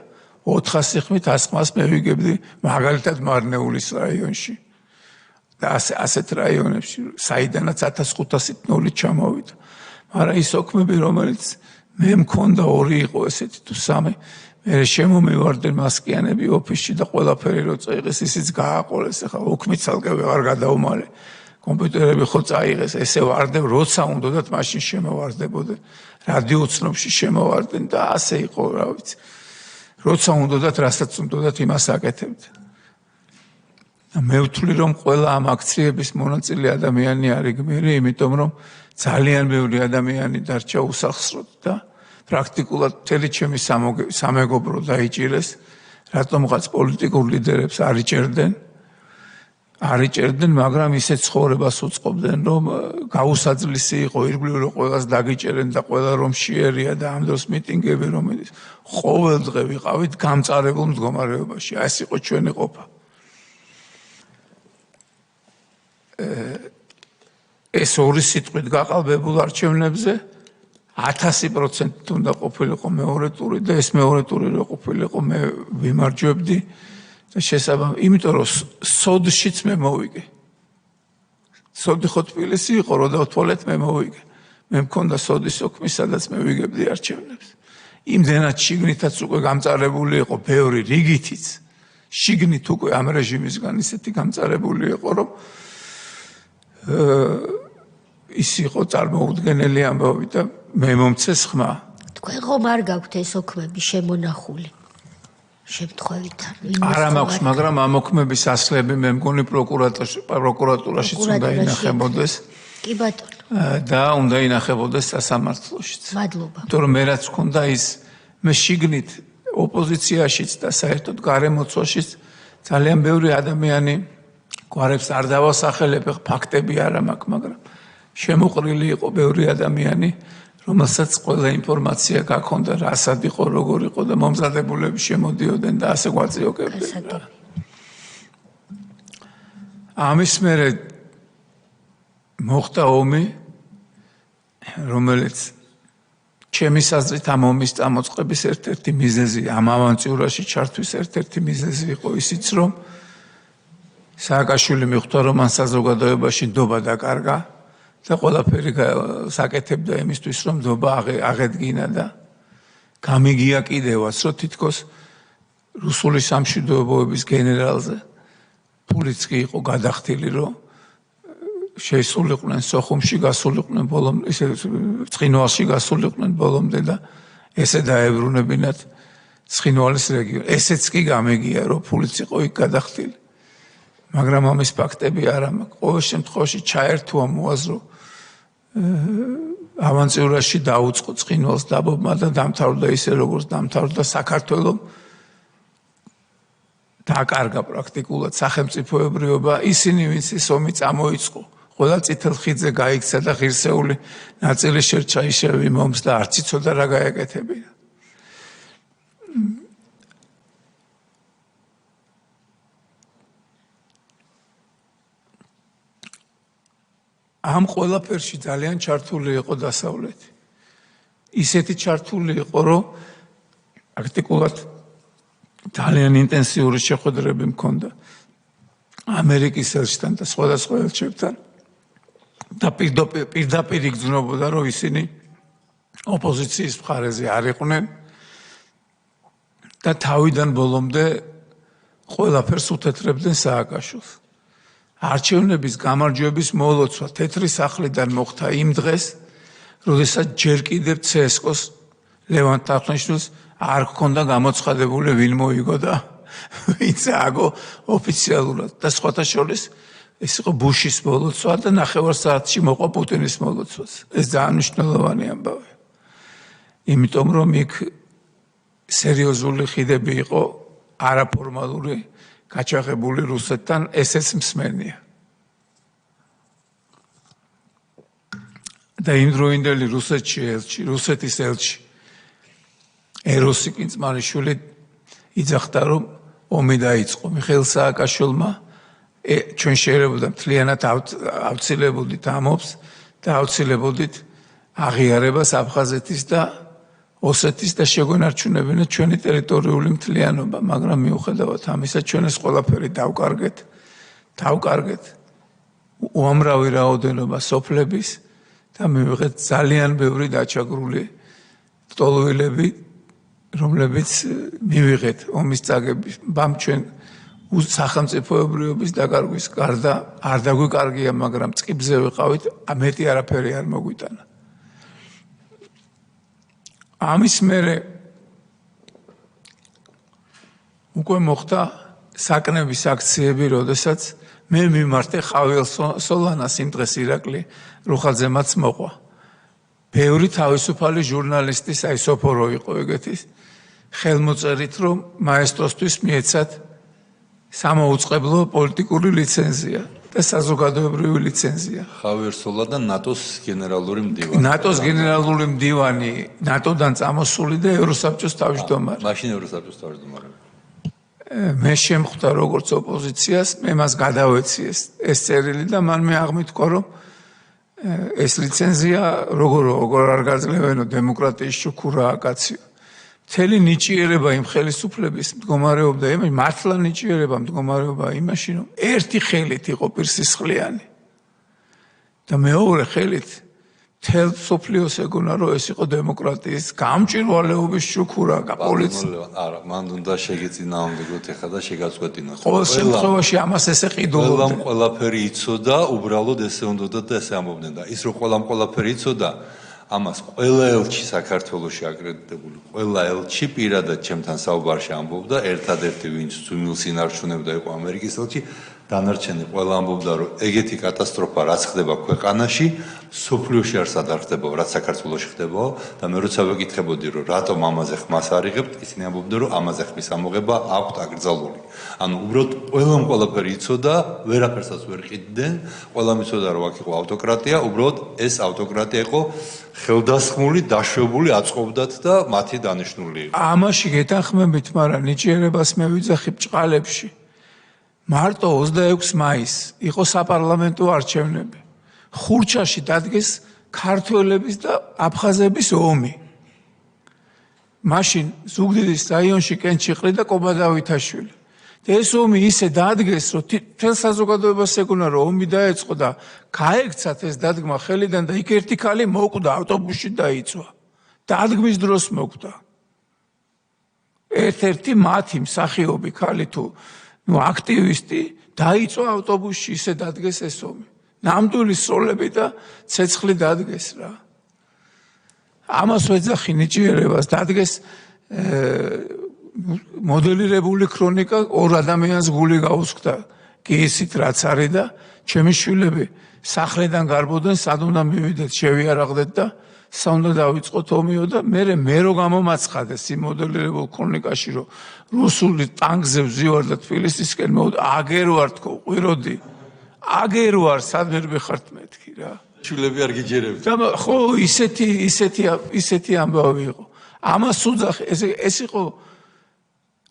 400 ხმით 100 ხმას მე ვიგებდი მაგალითად მარნეულის რაიონში. და ასეთ რაიონებში, საიდანაც 1500-ით 0 ჩამოვიდა. მაგრამ ის ოქმები, რომელიც მე მქონდა 2 იყო ესეთი თუ 3, მე შემომივარდნენ მასკიანები ოფისში და ყველაფერი რო წაიღეს, ისიც გააყოლეს. ახლა ოქმით ცალკე ვეღარ გადაუმალე. კომპიუტერები ხო წაიღეს, ესე ვარდებ, როცა უნდათ მაშინ შემოვარდებოდნენ. რადიო ცნობში შემოვარდნენ და ასე იყო, რა ვიცი. როცა უნდათ, რასაც უნდათ, იმას აკეთებდნენ. მე ვთვლი, რომ ყველა ამ აქციების მონაწილე ადამიანი არის გმირი, იმიტომ რომ ძალიან ბევრი ადამიანი დარჩა უსახსროდ და პრაქტიკულად მთელი ჩემი სამეგობრო დაიჭირეს, რატომღაც პოლიტიკურ ლიდერებს არ იჭერდნენ, მაგრამ ისეთ ცხოვრებას უწყობდნენ, რომ გაუსაძლისი იყო ირგვლივ რომ ყველას დაგიჭერენ და ყველა რომ შეერია და ამ დროს მიტინგები რომელიც ყოველ დღე ვიყავით გამწარებულ მდგომარეობაში. ეს იყო ჩვენი ყოფა. ეს ორი სიტყვით გაყალბებულ არჩევნებზე 1000% უნდა ყოფილიყო მეორე ტური და ეს მეორე ტური რო ყოფილიყო მე ვიმარჯვებდი და შესაბამისად, იმიტომ რომ სოდშიც მე მოვიგე. სოდი ხო თბილისი იყო, რო დავთვალეთ მე მოვიგე. მე მქონდა სოდის ოქმი, სადაც მე ვიგებდი არჩევნებს. იმდენად შიგნითაც უკვე გამწარებული იყო ბევრი რიგითიც შიგნით უკვე ამ რეჟიმისგან ისეთი გამწარებული იყო რომ ის იყო წარმოუდგენელი ამბავი და მე მომცეს ხმა თქვენ ხომ არ გაქვთ ეს ოქმები შემონახული შემთხვევითან არა მაქვს მაგრამ ამ ოქმების ასლები მე მგონი პროკურატურაშიც უნდა ინახებოდეს კი ბატონო და უნდა ინახებოდეს სასამართლოშიც მადლობა იმიტომ რომ მე რაც მქონდა ის მე შიგნით ოპოზიციაშიც და საერთოდ გარემოცვაშიც ძალიან ბევრი ადამიანი გვარებს არ დავასახელებ ფაქტები არა მაქვს მაგრამ შემოყრილი იყო ბევრი ადამიანი რომელსაც ყველა ინფორმაცია გაქონდა რა სად იყო როგორ იყო და მომზადებულები შემოდიოდნენ და ასე გვაწიოკებდნენ ამის მერე მოხდა ომი რომელიც ჩემი აზრით ამ ომის წამოწყების ერთ-ერთი მიზეზი ამ ავანტიურაში ჩართვის ერთ-ერთი მიზეზი იყო ისიც რომ სააკაშვილი მიხვდა რომ მან საზოგადოებაში ნდობა დაკარგა და ყველაფერი საკეთებდა იმისთვის რომ ნდობა აღედგინა და გამიგია კიდევაც რომ თითქოს რუსული სამშვიდობოების გენერალზე ფულიც კი იყო გადახდილი რომ შეისულიყვნენ სოხუმში გასულიყვნენ ბოლომდე ისე ცხინვალში გასულიყვნენ ბოლომდე და ესე დაებრუნებინათ ცხინვალის რეგიონი ესეც კი გამიგია რომ ფულიც იყო იქ გადახდილი მაგრამ ამის ფაქტები არა მაქვს ყოველ შემთხვევაში ჩაერთვა მოაზრო ავანტიურაში დაუწყო ცხინვალს დაბობმა და დამთავრდა ისე როგორც დამთავრდა საქართველოს დაკარგა პრაქტიკულად სახელმწიფოებრიობა ისინი ვინც ის ომი წამოიწყო ყველა წითელ ხიდზე გაიქცა და ღირსეული ნაწილი შერჩა ისევ იმ ომს და არც იცოდა რა გაეკეთებინა ამ ყველაფერში ძალიან ჩართული იყო დასავლეთი. ისეთი ჩართული იყო, რომ პრაქტიკულად ძალიან ინტენსიური შეხვედრები მქონდა ამერიკის ელჩთან და სხვადასხვა ელჩებთან და პირდაპირ იგრძნობოდა, რომ ისინი ოპოზიციის მხარეზე არ იყვნენ და თავიდან ბოლომდე ყველაფერს უთეთრებდნენ სააკაშვილს. არჩევნების გამარჯვების მოლოცვა თეთრი სახლიდან მოხდა იმ დღეს, როდესაც ჯერ კიდევ CSKO-ს ლევან თახნიშვილს არ ჰქონდა გამოცხადებული ვინ მოიგო და ვინც ააგო ოფიციალურად და სხვათა შორის ეს იყო ბუშის მოლოცვა და ნახევარსაათში მოყვა პუტინის მოლოცვას. ეს ძალიან მნიშვნელოვანი ამბავია. იმიტომ რომ იქ სერიოზული ხიდები იყო არაფორმალური გაჩაღებული რუსეთთან ესეც მსმენია. და იმდროინდელი რუსეთის ელჩი ეროსი კინწმარიშვილი იძახდა რომ ომი დაიწყო მიხეილ სააკაშვილმა ჩვენ შეიძლება მთლიანად ავცილებოდით ამობს და ავცილებოდით აღიარებას აფხაზეთის და ოსეთის და შეგვენარჩუნებინათ ჩვენი ტერიტორიული მთლიანობა, მაგრამ მიუხედავად ამისა ჩვენ ეს ყველაფერი დავკარგეთ უამრავი რაოდენობა სოფლების და მივიღეთ ძალიან ბევრი დაჩაგრული ტოლოილები, რომლებიც მივიღეთ ომის წაგების ბამ ჩვენ სახელმწიფოებრიობის დაკარგვის გარდა არ დაგვიკარგია, მაგრამ წყიბზე ვიყავით, მეტი არაფერი არ მოგვიტანა. ამის მერე უკვე მოხდა საკნების აქციები, როდესაც მე მიმართე ხავილ სოლანას იმ დღეს ირაკლი რუხაძემაც მოყვა. ბევრი თავისუფალი ჟურნალისტი საისოფორო იყო ეგეთის ხელმოწერით, რომ მაესტროსთვის მიეცათ სამოუწყებლო პოლიტიკური ლიცენზია და საზოგადოებრივი ლიცენზია. ხავიერ სოლა და ნატოს გენერალური მდივანი. ნატოს გენერალური მდივანი, ნატოდან წამოსული და ევროსაბჭოს თავმჯდომარე. მაშინ ევროსაბჭოს თავმჯდომარე. მე შემხვდა როგორც ოპოზიციას, მე მას გადავეცი ეს წერილი და მან მე აღმითქვა, რომ ეს ლიცენზია როგორ არ გაძლევენო დემოკრატიის შუქურაა კაციო. მთელი ნიჭიერება იმ ხელისუფლების მდგომარეობდა, მართლა ნიჭიერება მდგომარეობა იმაში, რომ ერთი ხელით იყო პირსისხლიანი და მეორე ხელით თელ სოფლიოს ეგონა რომ ეს იყო დემოკრატიის გამჭვირვალეობის შუქურა პოლიცია. არა, მან უნდა შეგეწინააღმდეგოთ ეხლა და შეგაწყვეტინოთ. ყოველ შემთხვევაში ამას ესე ყიდულობდნენ. ყველამ ყველაფერი იცოდა, უბრალოდ ესე უნდოდა და ესე ამბობდნენ და ის რომ ყველამ ყველაფერი იცოდა, ამას ყველა ელჩი საქართველოში აკრედიტებული, ყველა ელჩი პირადად ჩემთან საუბარში ამბობდა, ერთადერთი ვინც ძუნილს ინარჩუნებდა იყო ამერიკის ელჩი, დანარჩენი ყველა ამბობდა რომ ეგეთი კატასტროფა რაც ხდება ქვეყანაში, სოფლიოში არსად არ ხდება, რაც საქართველოში ხდება და მე როცა ვეკითხებოდი რომ რატომ ამაზე ხმას არ იღებთ, ისინი ამბობდნენ რომ ამაზე ხმის ამოღება აქვთ აკრძალული. ანუ უბრალოდ ყველამ ყველაფერი იცოდა, ვერაფერსაც ვერ ყიდდნენ, ყველამ იცოდა რომ აქ იყო ავტოკრატია, უბრალოდ ეს ავტოკრატია იყო ხელდასხმული, დაშვებული, აწყობდათ და მათი დანიშნული იყო. ამაში გეთანხმებით, მაგრამ ნიჭიერებას მე ვიძახი ბჭყალებში. მარტო 26 მაისს იყო საპარლამენტო არჩევნები. ხურჩაში დადგეს ქართველების და აფხაზების ომი. მაშინ ზუგდიდის რაიონში კენჩიყრი და კობადავითაშვილი. ეს ომი ისე დადგეს, რომ თელ საზოგადოებას ეგონა რომ ომი დაეწყო და გაექცათ ეს დადგმა ხელიდან და იქ ერთი ქალი მოკვდა ავტობუსში დაიწვა. დადგმის დროს მოკვდა. ერთ-ერთი მათი მსახიობი ქალი თუ აქტივისტი დაიწვა ავტობუსში, ისე დადგეს ეს ომი. ნამდვილი სროლები და ცეცხლი დადგეს რა. ამას ვეძახი ნიჭიერებას, დადგეს მოდელირებული ქრონიკა, ორ ადამიანს გული გაუსხდა, კი ისიც რაც არის და ჩემი შვილები სახლიდან გარბოდნენ, სად უნდა მივიდეთ, შევიარაღდეთ და სა უნდა დავიწყოთ ომიო და მე რო გამომაცხადეს იმ მოდელირებულ ქრონიკაში, რომ რუსული ტანკზე ვზივარ და თბილისისკენ აგერ ვარ თქო, ყვიროდი. აგერ ვარ, სადმერ ვიხართ მეთქი რა. შვილები არ გიჯერებთ. ხო, ისეთი ამბავი იყო. ამას უძახი, ეს იყო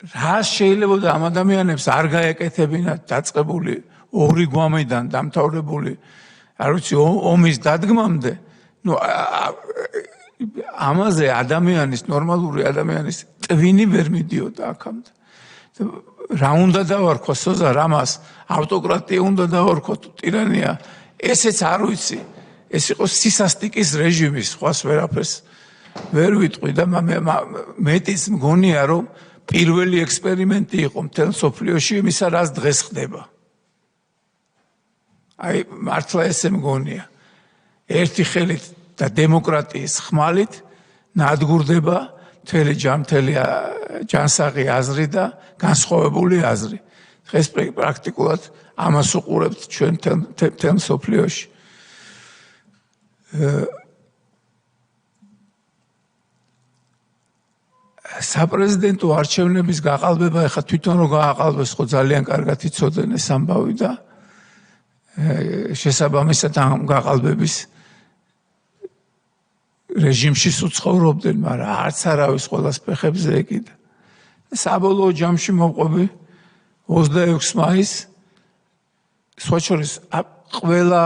რა შეიძლება და ამ ადამიანებს არ გაეკეთებინათ დაწყებული ორი გვამიდან დამთავრებული, არ ვიცი, ომის დადგმამდე, ამაზე ადამიანის, ნორმალური ადამიანის ტვინი ვერ მიდიოდა აქამდე. რა უნდა დავარქვა სოზარ ამას, ავტოკრატია უნდა დავარქვა თუ ტირანია, ესეც არ ვიცი. ეს იყო სისასტიკის რეჟიმი, სხვას ვერაფერს ვერ ვიტყვი და მეტიც მგონია რომ პირველი ექსპერიმენტი იყო მთელ სოფლიოში იმისა, რაც დღეს ხდება. აი მართლა ესე მგონია. ერთი ხელით და დემოკრატიის ხმალით ნადგურდება მთელი ჯანმრთელი ჯანსაღი აზრი და განსხვავებული აზრი. დღეს პრაქტიკულად ამას უყურებთ ჩვენ მთელ სოფლიოში. საპრეზიდენტო არჩევნების გაყალბება, ეხლა თვითონ რომ გააყალბეს, ხო ძალიან კარგად იცოდნენ ეს ამბავი და შესაბამისად ამ გაყალბების რეჟიმში უცხოვრობდნენ, მაგრამ არც არავის ყოველას ფეხებზე ეკიდა. საბოლოო ჯამში მოვყვები 26 მაისს სხვა შორის ყველა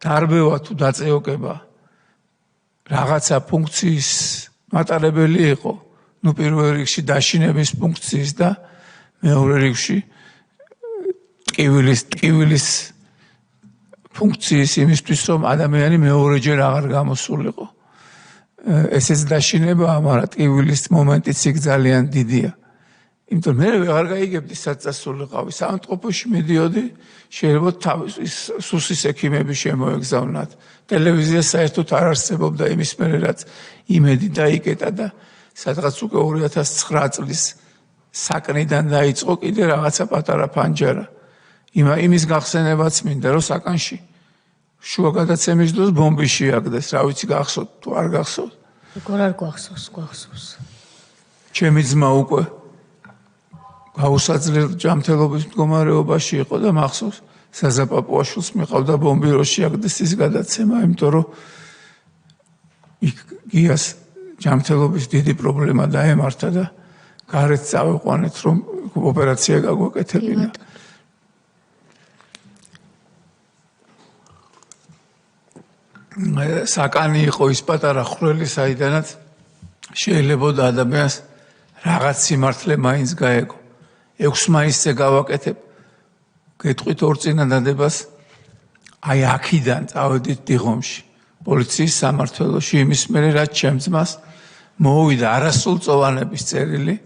დარბევა თუ დაწეოკება რაღაცა ფუნქციის მატარებელი იყო, პირველ რიგში დაშინების ფუნქციის და მეორე რიგში ტკივილის ფუნქციის იმისთვის, რომ ადამიანი მეორეჯერ აღარ გამოსულიყო. ესეც დაშინებაა, მაგრამ ტკივილის მომენტიც იქ ძალიან დიდია. იმიტომ მე ვეღარ გაიგებდი სად წასულიყავი, საავადმყოფოში მიდიოდი, შეიძლება სუსის ექიმები შემოეგზავნათ. ტელევიზია საერთოდ არ არსებობდა იმის მერე, რაც იმედი დაიკეტა და სადღაც უკვე 2009 წლის საკნიდან დაიწყო კიდე რაღაცა პატარა ფანჯარა. იმის გახსენებაც მინდა, რომ საკანში შუა გადაცემის დროს ბომბი შეაგდეს, რა ვიცი გახსოვთ თუ არ გახსოვთ. როგორ არ გვახსოვს. ჩემი ძმა უკვე გაუსაძლელ ჯანმრთელობის მდგომარეობაში იყო და მახსოვს საზაპაპოაშვილს მიყავდა ბომბი რო შეაგდეს ის გადაცემა, იმიტომ რომ იქ გიას ჯანმრთელობის დიდი პრობლემა დაემართა და გარეთ წავიყვანეთ, რომ ოპერაცია გაგვეკეთებინა. საკანი იყო ის პატარა ხვრელი, საიდანაც შეიძლება ადამიანს რაღაც სიმართლე მაინც გაეგო. 6 მაისზე გავაკეთებ, გეტყვით ორ წინადადებას აი აქიდან წავედით დიღომში პოლიციის სამმართველოში იმის მერე რაც ჩემ ძმას მოვიდა არასრულწლოვანების წერილი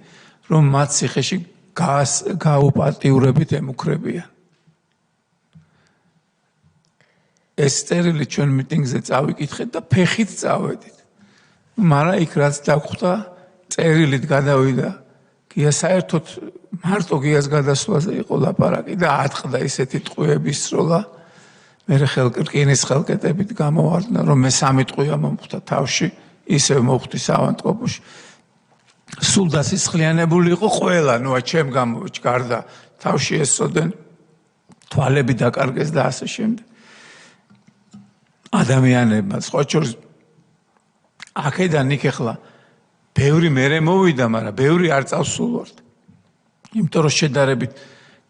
რომ მათ ციხეში გაუპატიურებით ემუქრებიან ეს წერილი ჩვენ მიტინგზე წავიკითხეთ და ფეხით წავედით მაგრამ იქ რაც დაგხვდა წერილით გადავიდა გია საერთოდ მარტო გიას გადასვლაზე იყო ლაპარაკი და ატყდა ისეთი ტყვეების სროლა მე ხელკრკინის ხელკეტებით გამოვარდნა რომ მე 3 ტყვია მომხვდა თავში ისევ მოვხვდი საავადმყოფოში სულ დასისხლიანებული იყო ყველა ნუ ჩემ გამოვჭარდა თავში ესწოდენ თვალები დაკარგეს და ასე შემდეგ ადამიანებმა სხვა შორის აქედან იქ ახლა ბევრი მერე მოვიდა მაგრამ ბევრი არ წავსულვართ იმიტომ რომ შედარებით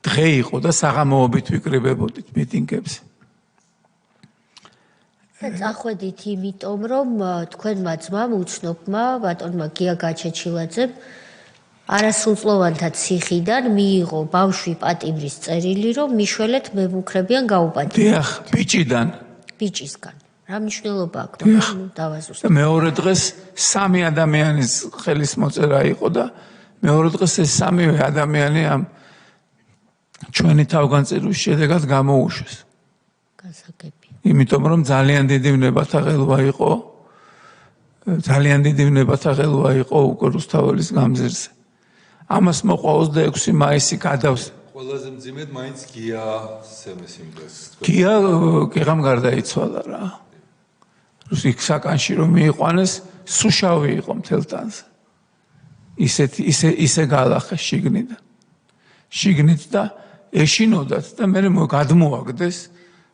დღე იყო და საღამოობით ვიკრიბებოდით მიტინგებზე წახვედით იმიტომ რომ თქვენმა ძმამ უცნობმა ბატონმა გია გაჩეჩილაძემ არასრულწლოვანთა ციხიდან მიიღო ბავშვი პატიმრის წერილი რომ მიშველეთ მემუქრებიან გაუპატიურებთ დიახ ბიჭიდან ბიჭისგან რა მნიშვნელობა აქვს მაგრამ დავაზუსტე და მეორე დღეს 3 ადამიანის ხელის მოწერა იყო და მეორე დღეს ეს 3 ადამიანი ამ ჩვენი თავგანწირვის შედეგად გამოუშვეს გასაგები იმიტომ რომ ძალიან დიდი ვნებათა ღელვა იყო უკვე რუსთაველის გამზირზე ამას მოყვა 26 მაისი გადავსე ყველაზე მძიმედ მაინც გიას ემესიმდეს გია გიღამ გარდაიცვალა რა რუსიკ საკანში რომ მიიყვანეს სუშავი იყო მთელთანზე ისე გალახეს შიგნით და ეშინოდათ და მე გადმოაგდეს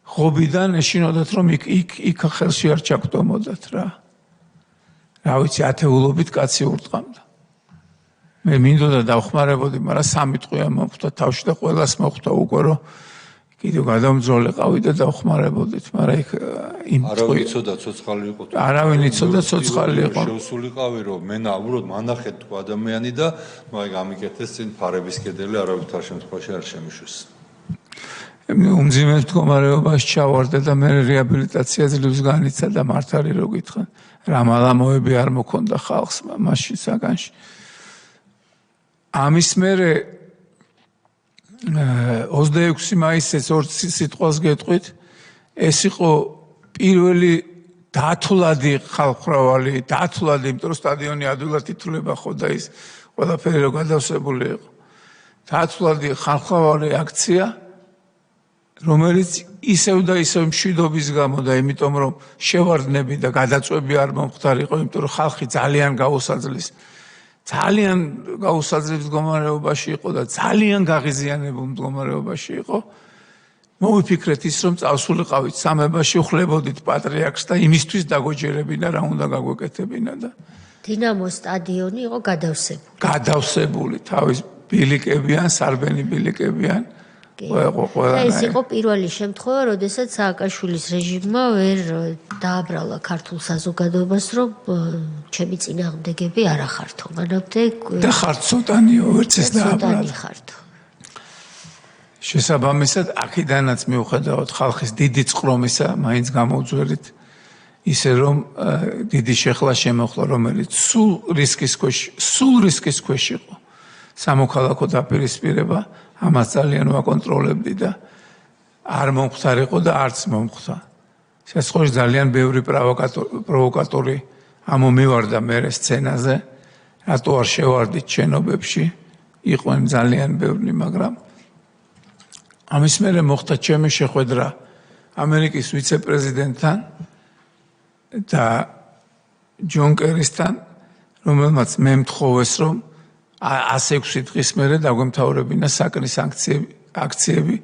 ხობიდან ეშინოდათ რომ იქ ხელში არ ჩაგდომოდათ რა ვიცი ათეულობით კაცი ურტყამდა მე მინდოდა დავხმარებოდი მაგრამ 3 ტყვია მომხვდა თავში და ყველას მოხვდა უკვე რომ კიდევ გადამძროლეყავი და დავხმარებოდით მაგრამ იქ იმ არავინ იცოდა ცოცხალი იყო არავინ იცოდა ცოცხალი იყო შევსულიყავი რომ მენა უბრალოდ მანახეთ თუ ადამიანი და მაგ ამიკეთეს წინ ფარების კედელი არავითარ შემთხვევაში არ შემიშვეს უმძიმეს მდგომარეობაში ჩავარდე და მე რეაბილიტაცია ძლივს განიცა და მართალი რო გითხრა რა მალამოები არ მოქონდა ხალხს მასში საგანში ამის მერე 26 მაისს 2 სიტყვას გეტყვით ეს იყო პირველი დათვლადი ხალხმრავალი დათვლადი იმიტომ რომ სტადიონი ადვილად ითვლება ხო და ის ყველაფერი რო გადავსებული იყო დათვლადი ხალხმრავალი აქცია რომელიც ისევ და ისევ მშვიდობის გამო და იმიტომ რომ შევარდნები და გადაწვევები არ მომხდარიყო იმიტომ რომ ხალხი ძალიან გაუსაძლებს მდგომარეობაში იყო და ძალიან გაღიზიანებულ მდგომარეობაში იყო მოვიფიქრეთ ის რომ წავსულიყავით სამებაში უხლებოდით პატრიარქს და იმისთვის დაგოჯერებინა რა უნდა გაგვეკეთებინა და დინამოს სტადიონი იყო გადავსებული თავის ბილიკებიან სარბენი ბილიკებიან ეს იყო პირველი შემთხვევა, როდესაც სააკაშვილის რეჟიმმა ვერ დააბრალა ქართულ საზოგადოებას, რომ ჩემი წინააღმდეგები არ ახართო. მანამდე და ხარ ცოტანიო, ვერც ეს დააბრალა. შესაბამისად, აქედანაც მიუხედავად ხალხის დიდი წყრომისა, მაინც გამოვძვერით ისე რომ დიდი შეხლა შემოხლა, რომელიც სულ რისკის ქვეშ იყო. სამოქალაქო დაპირისპირება ამას ძალიან ვაკონტროლებდი და არ მომხდარიყო და არც მომხდა. შესაძლოა ძალიან ბევრი პროვოკატორი ამომივარდა მერე სცენაზე, რატო არ შევარდით შენობებში, იყვნენ ძალიან ბევრი, მაგრამ ამის მერე მოხდა ჩემი შეხვედრა ამერიკის ვიცე-პრეზიდენტთან და ჯონ კერისთან, რომელმაც მე მთხოვეს, რომ 106 დღის მერე დაგვემთავრებინა საკნის აქციები,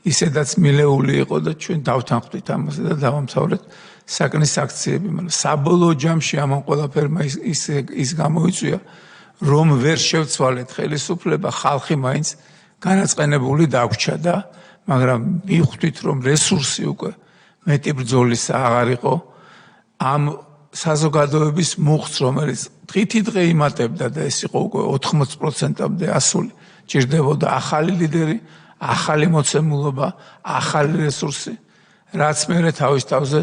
ისედაც მილეული იყო და ჩვენ დავთანხმდით ამაზე და დავამთავრეთ საკნის აქციები, მაგრამ საბოლოო ჯამში ამან ყველაფერმა ის გამოიწვია, რომ ვერ შევცვალეთ ხელისუფლება, ხალხი მაინც განაწყენებული დაგვრჩა და მაგრამ მივხვდით, რომ რესურსი უკვე მეტი ბრძოლისა აღარ იყო ამ საზოგადოების მუხტს, რომელიც დღე იმატებდა და ეს იყო უკვე 80%-მდე ასული, ჭირდებოდა ახალი ლიდერი, ახალი მოცემულობა, ახალი რესურსი, რაც მერე თავის თავზე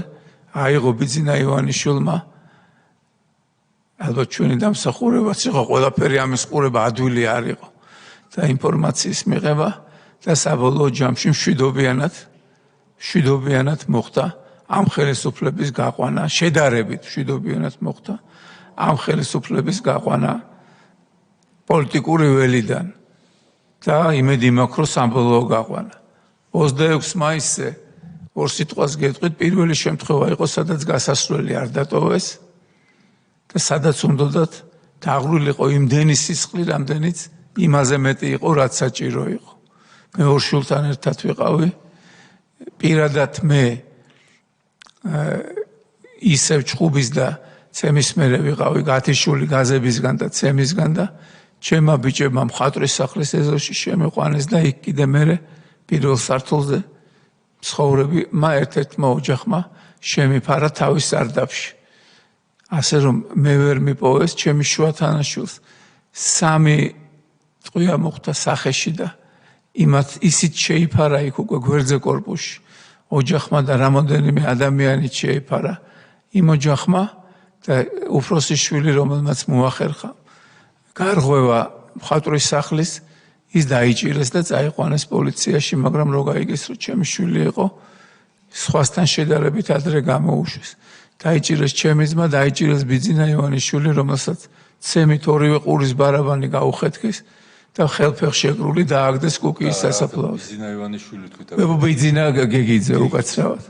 აიღო ბიძინა ივანიშვილმა ალბათ ჩვენი დამსახურებაც იყო ყველაფერი ამის ყურება ადვილი არ იყო და ინფორმაციის მიღება და საბოლოო ჯამში მშვიდობიანად მოხდა ამ ხელისუფლების გაყვანა, შედარებით მშვიდობიანად მოხდა ამ ხელისუფლების გაყვანა პოლიტიკური ველიდან და იმედი მაქვს, რომ საბოლოო გაყვანა. 26 მაისზე ორ სიტყვას გეტყვით, პირველი შემთხვევა იყო, სადაც გასასვლელი არ დატოვეს და სადაც უნდათ დაღვრილიყო იმდენი სისხლი, რამდენიც იმაზე მეტი იყო, რაც საჭირო იყო. მე ორ შვილთან ერთად ვიყავი, პირადად მე ისევ ჩხუბის და ცემის მერე ვიყავი გათიშული გაზებისგან და ცემისგან და ჩემმა ბიჭებმა მხატვრის სახლის ეზოში შემიყვანეს და იქ კიდე მერე პირველ სართულზე ცხოვრებმა ერთ-ერთმა ოჯახმა შემიფარა თავის სარდაფში. ასე რომ მე ვერ მიპოვეს ჩემი შუა თანაშვილს 3 ტყვია მოხდა სახეში და ისიც შეიფარა იქ უკვე გვერდზე კორპუსში. ოჯახმა და რამოდენიმე ადამიანით შეიფარა იმ ოჯახმა და უფროსი შვილი რომელმაც მოახერხა გარღვევა მხატვრის სახლის ის დაიჭირეს და წაიყვანეს პოლიციაში, მაგრამ რო გაიგეს რომ ჩემი შვილი იყო სხვასთან შედარებით ადრე გამოუშვეს. დაიჭირეს ჩემი ძმა, დაიჭირეს ბიძინა ივანიშვილი, რომელსაც ცემით ორივე ყურის ბარაბანი გაუხეთქეს და ხელფეხ შეკრული დააგდეს კუკიის სასაფლაოზე. ბიძინა ივანიშვილი თქვით. ბიძინა გეგიძე უკაცრავად.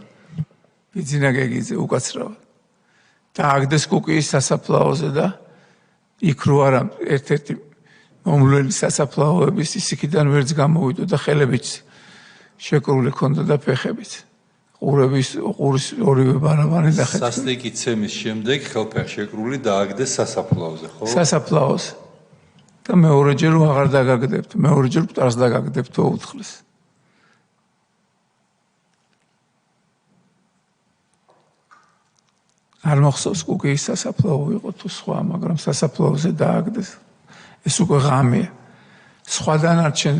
ბიძინა გეგიძე უკაცრავად. დააგდეს კუკიის სასაფლაოზე და იქ რო არა ერთ-ერთი მომვლელი სასაფლაოების ისიქიდან ვერც გამოვიდო და ხელებიც შეკრული ქონდა და ფეხებიც. ყურის ორივე ბარაბანი დახეთქა. სასტიკი ცემის შემდეგ ხელფეხ შეკრული დააგდეს სასაფლაოზე, ხო? სასაფლაოზე. და მეორეჯერ აღარ დაგაგდებთ, მეორეჯერ მტარს დაგაგდებთ უთხლეს. არ მახსოვს კუკიის სასაფლაო იყო თუ სხვა, მაგრამ სასაფლაოზე დააგდეს. ეს უკვე ღამეა. სხვა დანარჩენ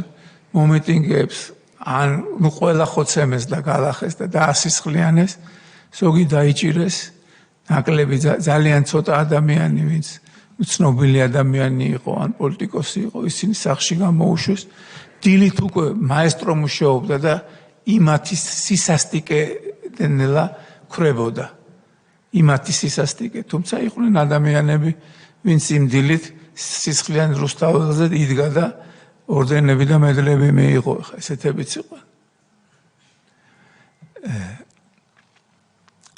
მომიტინგეებს ან ყველა ხოცემეს და გალახეს და დაასისხლიანეს, ზოგი დაიჭირეს, ნაკლები ძალიან ცოტა ადამიანი, ვინც ცნობილი ადამიანი იყო, ან პოლიტიკოსი იყო, ისინი სახლში გამოუშვეს. დილით უკვე მაესტრო მუშაობდა და იმათი სისასტიკენელა ქრებოდა. იმათი სისასტიკე, თუმცა იყვნენ ადამიანები, ვინც იმ დილით სისხლიან რუსთაველზე იდგა და ორდენები და მედლები მიიღო, ესეთებიც იყვნენ.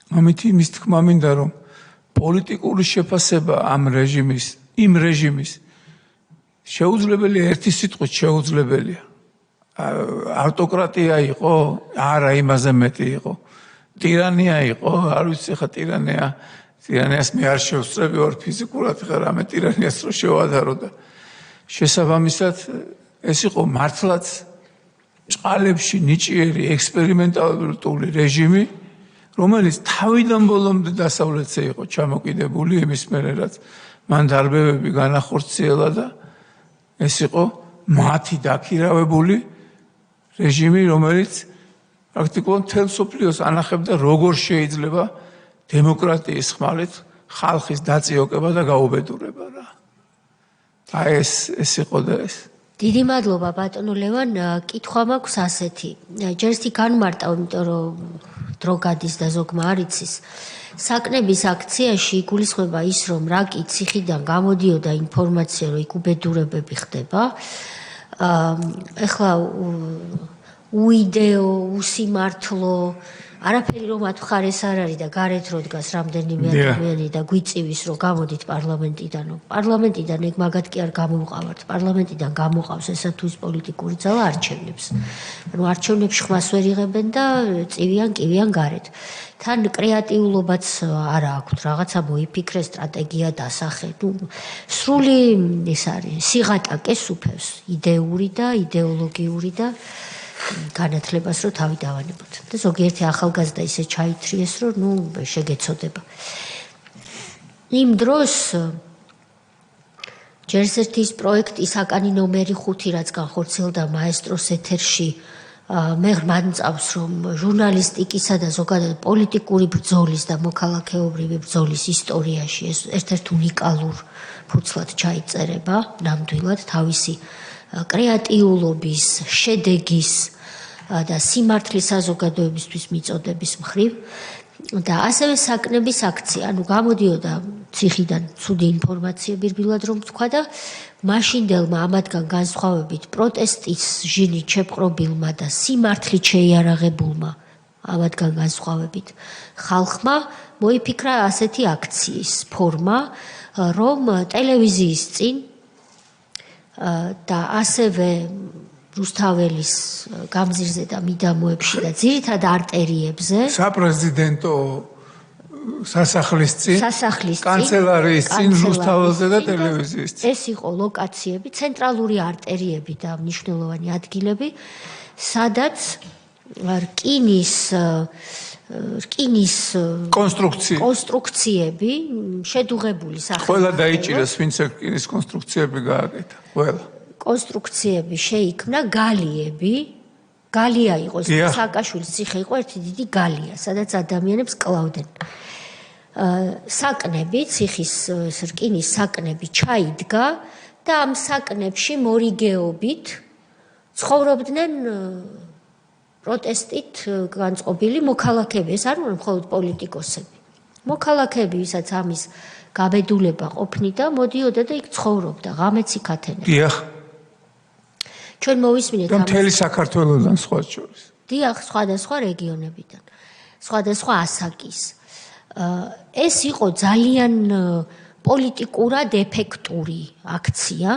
ამით იმის თქმა მინდა, რომ პოლიტიკური შეფასება ამ იმ რეჟიმის შეუძლებელია, ერთი სიტყვით შეუძლებელია. ავტოკრატია იყო, არა იმაზე მეტი იყო. ტირანია იყო, არ ვიცი ხა ტირანიას მე არ შევსწრები ვარ ფიზიკურად, ხა რამე ტირანიას რო შევადარო და შესაბამისად ეს იყო მართლაც ჭყალებში ნიჭიერი ექსპერიმენტალური რეჟიმი, რომელიც თავიდან ბოლომდე დასავლეთზე იყო ჩამოკიდებული იმის მერე, რაც მან დარბევები განახორციელა და ეს იყო მათი დაქირავებული რეჟიმი, რომელიც პრაქტიკულად მთელ მსოფლიოს ანახებდა, როგორ შეიძლება დემოკრატიის ხმალით ხალხის დაწიოკება და გაუბედურება რა. აი ეს იყო და ეს. დიდი მადლობა ბატონო ლევან, კითხვა მაქვს ასეთი. ჯერსტი განმარტავ, იმიტომ რომ დრო გადის და ზოგმა არ იცის. საკნების აქციაში იგულისხმება ის, რომ რაკი ციხიდან გამოდიოდა ინფორმაცია, რომ იქ უბედურებები ხდება. ეხლა უიდეო, უსიმართლო, არაფერი რომ მათ მხარეს არ არის და გარეთ რო დგას რამდენიმე ადამიანი და გვიწივის რომ გამოდით პარლამენტიდან ეგ მაგათ კი არ გამოვყავართ, პარლამენტიდან გამოყავს ესა თუ ის პოლიტიკური ძალა არჩევნებს. ანუ არჩევნებში ხმას ვერ იღებენ და წივიან გარეთ. თან კრეატიულობაც არ აქვთ, რაღაცა მოიფიქრეს, სტრატეგია დასახე. სრული ეს არის სიღატაკეს უფევს, იდეური და იდეოლოგიური და განათლებას რო თავი დავანებოთ. და ზოგიერთი ახალგაზრდა ისე ჩაითრიეს, რომ შეგეცოდება. იმ დროს ჯერს ერთი ის პროექტი საკანი ნომერი 5, რაც განხორციელდა მაესტროს ეთერში, მე მანწავს რომ ჟურნალისტიკისა და ზოგადად პოლიტიკური ბრძოლის და მოქალაქეობრივი ბრძოლის ისტორიაში ეს ერთ-ერთ უნიკალურ ფუძლად ჩაიწერება ნამდვილად თავისი კრეატიულობის, შედეგის და სიმართლის საზოგადოებისთვის მიწოდების მხრივ და ასევე საკნების აქცია, გამოდიოდა ციხიდან ცუდი ინფორმაციები რბილად რომ თქვა და მაშინდელმა ამათგან განსხვავებით პროტესტის ჟინით შეპყრობილმა და სიმართლით შეიარაღებულმა ამათგან განსხვავებით ხალხმა მოიფიქრა ასეთი აქციის ფორმა, რომ ტელევიზიის წინ და ასევე რუსთაველის გამზირზე და მიდამოებში და ძირითად არტერიებზე საპრეზიდენტო სასახლის წინ კანცელარიის წინ რუსთაველზე და ტელევიზიის წინ ეს იყო ლოკაციები, ცენტრალური არტერიები და მნიშვნელოვანი ადგილები, სადაც რკინის კონსტრუქციები შედუღებული სახით ყველა დაიჭირეს, ვინც რკინის კონსტრუქციები გააკეთა, ყველა კონსტრუქციები შეიქმნა გალიები. გალია იყო სააკაშვილის ციხე იყო ერთი დიდი გალია, სადაც ადამიანებს კლავდნენ. საკნები, ციხის რკინის საკნები ჩაიდგა და ამ საკნებში მორიგეობით ცხოვრობდნენ პროტესტით განწყობილი მოქალაქეები. ეს არ უნდა მხოლოდ პოლიტიკოსები. მოქალაქეები, ვისაც ამის გაბედულება ყოფნიდა, მოდიოდა და იქ ცხოვრობდა, ღამეც იქ ათენებდა. დიახ. ჩვენ მოვისმინეთ და მთელი საქართველოსდან სხვა შორის. დიახ, სხვადასხვა რეგიონებიდან, სხვადასხვა ასაკის. ეს იყო ძალიან პოლიტიკურად ეფექტური აქცია,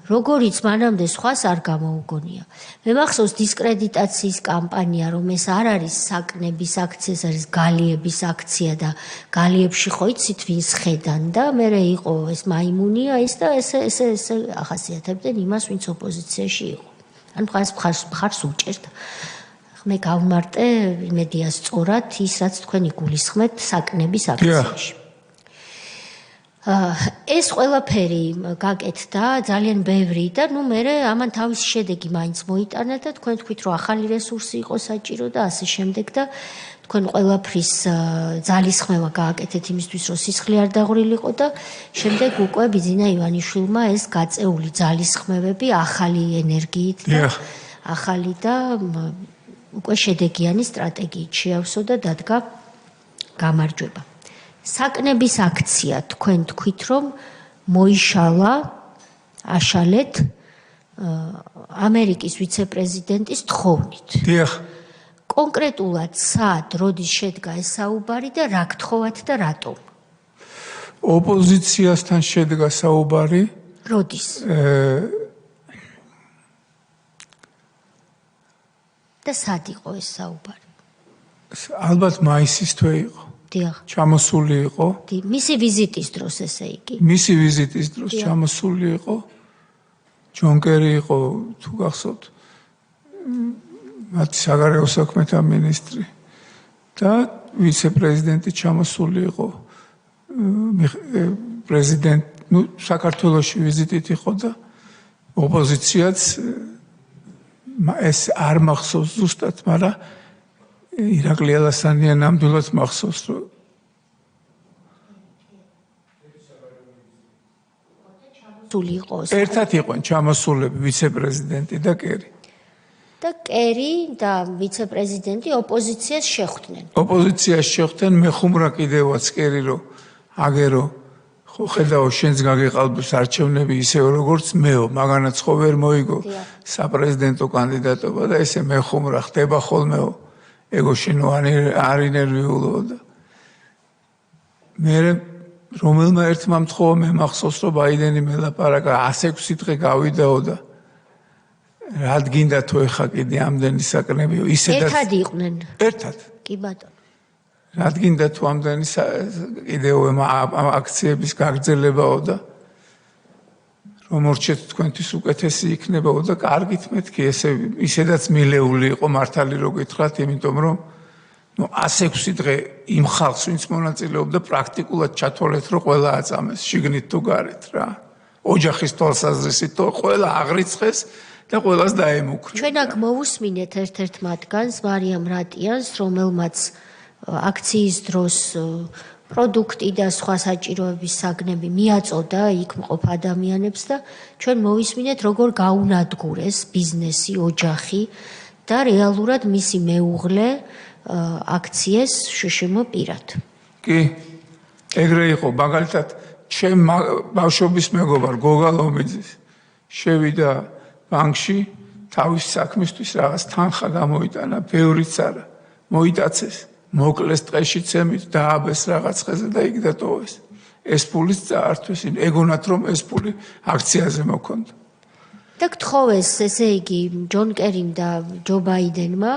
როგორიც მანამდე სხვას არ გამოუგონია. მე მახსოვს დისკრედიტაციის კამპანია, რომ ეს არ არის საკნების აქცია, ეს არის გალიების აქცია და გალიებში ხო იცით ვინს ხედან და მე იყო ეს მაიმუნია ის და ესე ახასიათებდნენ იმას, ვინც ოპოზიციაში იყო. ან მხარს უჭერდა. მე გავმარტე იმედია სწორად ის, რაც თქვენ იგულისხმეთ საკნების აქციაში. ეს ყველაფერი გაკეთდა ძალიან ბევრი და მე ამან თავისი შედეგი მაინც მოიტანა და თქვენ თქვით რომ ახალი რესურსი იყო საჭირო და ასე შემდეგ და თქვენ ყველაფრის ძალისხმევა გააკეთეთ იმისთვის რომ სისხლი არ დაღვრილიყო და შემდეგ უკვე ბიძინა ივანიშვილმა ეს გაწეული ძალისხმევები ახალი ენერგიით და ახალი და უკვე შედეგიანი სტრატეგიით შეავსო და დადგა გამარჯვება. საკნების აქცია თქვენ თქვით რომ აშალეთ ამერიკის ვიცე-პრეზიდენტის თხოვნით. დიახ. კონკრეტულად სად, როდის შედგა ეს საუბარი და რა გთხოვათ და რატომ? ოპოზიციასთან შედგა საუბარი. როდის? და სად იყო ეს საუბარი? ალბათ მაისის თვე იყო. ჩამოსული იყო. მისი ვიზიტის დროს ესე იგი. მისი ვიზიტის დროს ჩამოსული იყო. ჯონ კერი იყო, თუ გახსოვთ, მათი საგარეო საქმეთა მინისტრი და ვიცე-პრეზიდენტი ჩამოსული იყო. საქართველოში ვიზიტით იყო და ოპოზიციაც ეს არ მახსოვს ზუსტად, მაგრამ ირაკლი ალასანია ნამდვილად მახსოვს, რომ ერთად იყვნენ ჩამოსულები ვიცე-პრეზიდენტი და კერი. და კერი და ვიცე-პრეზიდენტი ოპოზიციას შეხვდნენ. ოპოზიციას შეხვდნენ, მე ხუმრა კიდევაც კერი რომ აგერო ხო ხედავ შენს გაგეყალბებს არჩევნები ისევ როგორც მეო, მაგანაც ხო ვერ მოიგო საპრეზიდენტო კანდიდატობა და ესე მე ხუმრა ხდება ხოლმეო. ეგოშინო არ ინერვიულო და მე რომელმა ერთმა მთხოვა მე მახსოვს რომ ბაიდენი მელაპარაკა 106 დღე გავიდაო და რა გინდა თუ ეხა კიდე ამდენი საკნებიო ისედაც ერთად იყვნენ ერთად კი ბატონო რა გინდა თუ ამდენი კიდევ აქციების გაგრძელებაო და რომ მორჩეთ თქვენთვის უკეთესი იქნებაო და კარგით მეთქი ესე ისედაც მილეული იყო მართალი რო გითხრათ იმიტომ რომ 106 დღე იმ ხალხს ვინც მონაწილეობდა პრაქტიკულად ჩათვალეთ რომ ყველა აწამეს შიგნით თუ გარეთ რა ოჯახის თვალსაზრისით თუ ყველა აღრიცხეს და ყველას დაემუქრა. ჩვენ აქ მოვუსმინეთ ერთ-ერთ მათგანს, მარიამ რატიანს, რომელმაც აქციის დროს პროდუქტი და სხვა საჭიროების საგნები მიაწოდა იქ მყოფ ადამიანებს და ჩვენ მოვისმინეთ როგორ გაუნადგურეს ბიზნესი, ოჯახი და რეალურად მისი მეუღლე აქციეს შშმ პირად. კი, ეგრე იყო, მაგალითად, ჩემ ბავშვობის მეგობარ გოგა ლომიძის შევიდა ბანკში თავის საქმისთვის რაღაც თანხა გამოიტანა, ბევრიც არა, მოიტაცეს, მოკლეს ტყეში ცემით, დააბეს რაღაც ხეზე და იქ დატოვეს. ეს ფულიც წაართვეს, ეგონათ რომ ეს ფული აქციაზე მოქონდა. და გთხოვეს, ესე იგი, ჯონ კერიმ და ჯო ბაიდენმა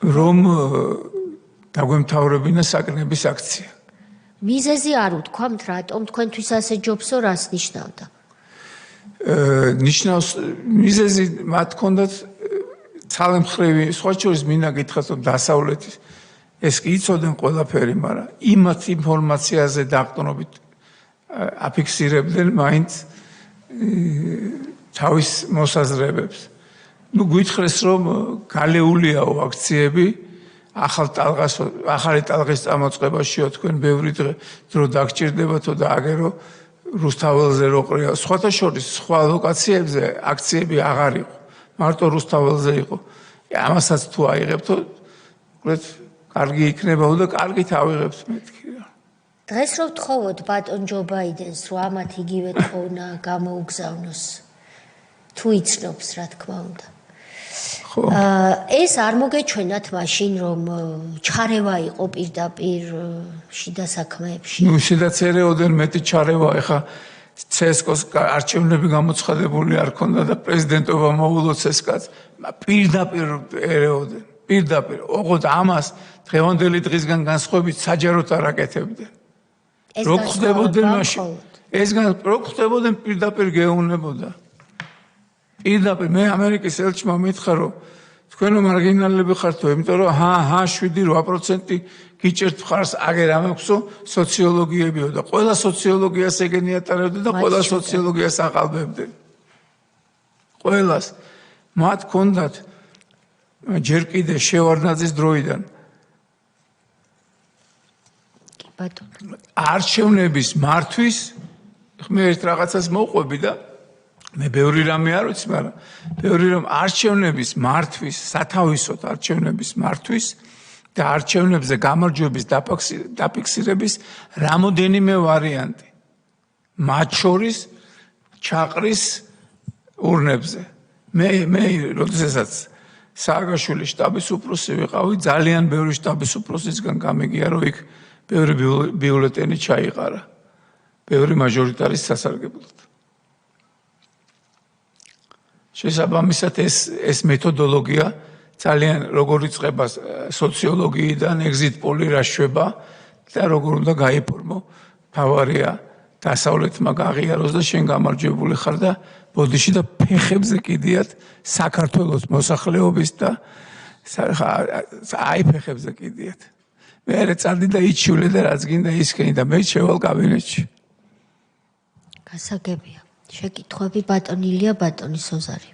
რომ დაგვემთავრებინა საკნების აქცია. მიზეზი არ უთქვამთ, რატომ თქვენთვის ასე ჯობსო, რას ნიშნავდა? ნიშნავს მიზეზი მათ ჰქონდათ ცალმხრივი, სხვა შორის მინდა გითხრათ, რომ დასავლეთის ეს კი იცოდნენ ყველაფერი, მაგრამ იმათ ინფორმაციაზე დაყრდნობით აფიქსირებდნენ მაინც თავის მოსაზრებებს. ნუ გითხრეს რომ გალეულიაო აქციები ახალი ტალღის წამოწყებაშიო თქვენ ბევრი დრო დაგჭირდებათო და აგერო რუსთაველზე რო ყრია. სხვათა შორის სხვა ლოკაციებზე აქციები აღარ იყო. მარტო რუსთაველზე იყო. ამასაც თუ აიღებთო, უბრალოდ კარგი იქნებაო და კარგით ავიღებთ მეთქი რა. დღეს რო ვთხოვოთ ბატონ ჯო ბაიდენს, რომ ამათ იგივე თხოვნა გამოუგზავნოს, თუ იცნობს, რა თქმა უნდა. ხო. ეს არ მოგეჩვენათ მაშინ, რომ ჩარევა იყო პირდაპირ შიდა საქმეებში. ნუ შედაც ერეოდენ მეტი ჩარევა, ეხა CSKO-ს არჩევნები გამოცხადებული არ ქონდა და პრეზიდენტობა მოულო CSKA-ს პირდაპირ ერეოდენ. პირდაპირ. ოღონდ ამას დღევანდელი დღისგან განსხვავებით საჯაროდ არ აკეთებდნენ. რო ხდებოდნენ მაშინ. რო ხდებოდნენ პირდაპირ გეუნებოდა. პირდაპირ მე ამერიკის ელჩმა მითხრა რომ თქვენო მარგინალები ხართო, იმიტომ რომ 7-8% გიჭერთ მხარს აგერ ამაქვსო სოციოლოგიებიო და ყველა სოციოლოგიას ეგენიატარებდნენ და ყველა სოციოლოგიას აყალბებდნენ. ყველას მათ ჰქონდათ ჯერ კიდე შევარდნაძის დროიდან არჩევნების მართვის მე ერთ რაღაცას მოვყვები და მე ბევრი რამე არ ვიცი, მაგრამ ბევრი რომ არჩევნების მართვის, სათავისოდ არჩევნების მართვის და არჩევნებზე გამარჯვების დაფიქსირების რამოდენიმე ვარიანტი. მათ შორის ჩაყრის ურნებზე. მე როდესაც სააგაშვილი შტაბის უფროსი ვიყავი, ძალიან ბევრი შტაბის უფროსისგან გამიგია, რომ იქ ბევრი ბიულეტენი ჩაიყარა. ბევრი მაჟორიტარის სასარგებლოდ. შესაბამისად ეს მეთოდოლოგია ძალიან როგორ იწყება სოციოლოგიიდან exit poll-ი რაშვება და როგორ უნდა გაიფორმო ბავარია დასავლეთმა გააღიაროს და შენ გამარჯვებული ხარ და ბოდიში და ფეხებზე კიდიათ საქართველოს მოსახლეობის და აი ფეხებზე კიდიათ. მე წადი და იჩივლე და რაც გინდა ისქენი და მე შევალ კაბინეტში. გასაგებია. შეკითხვები ბატონ ილია, ბატონი სოზარი.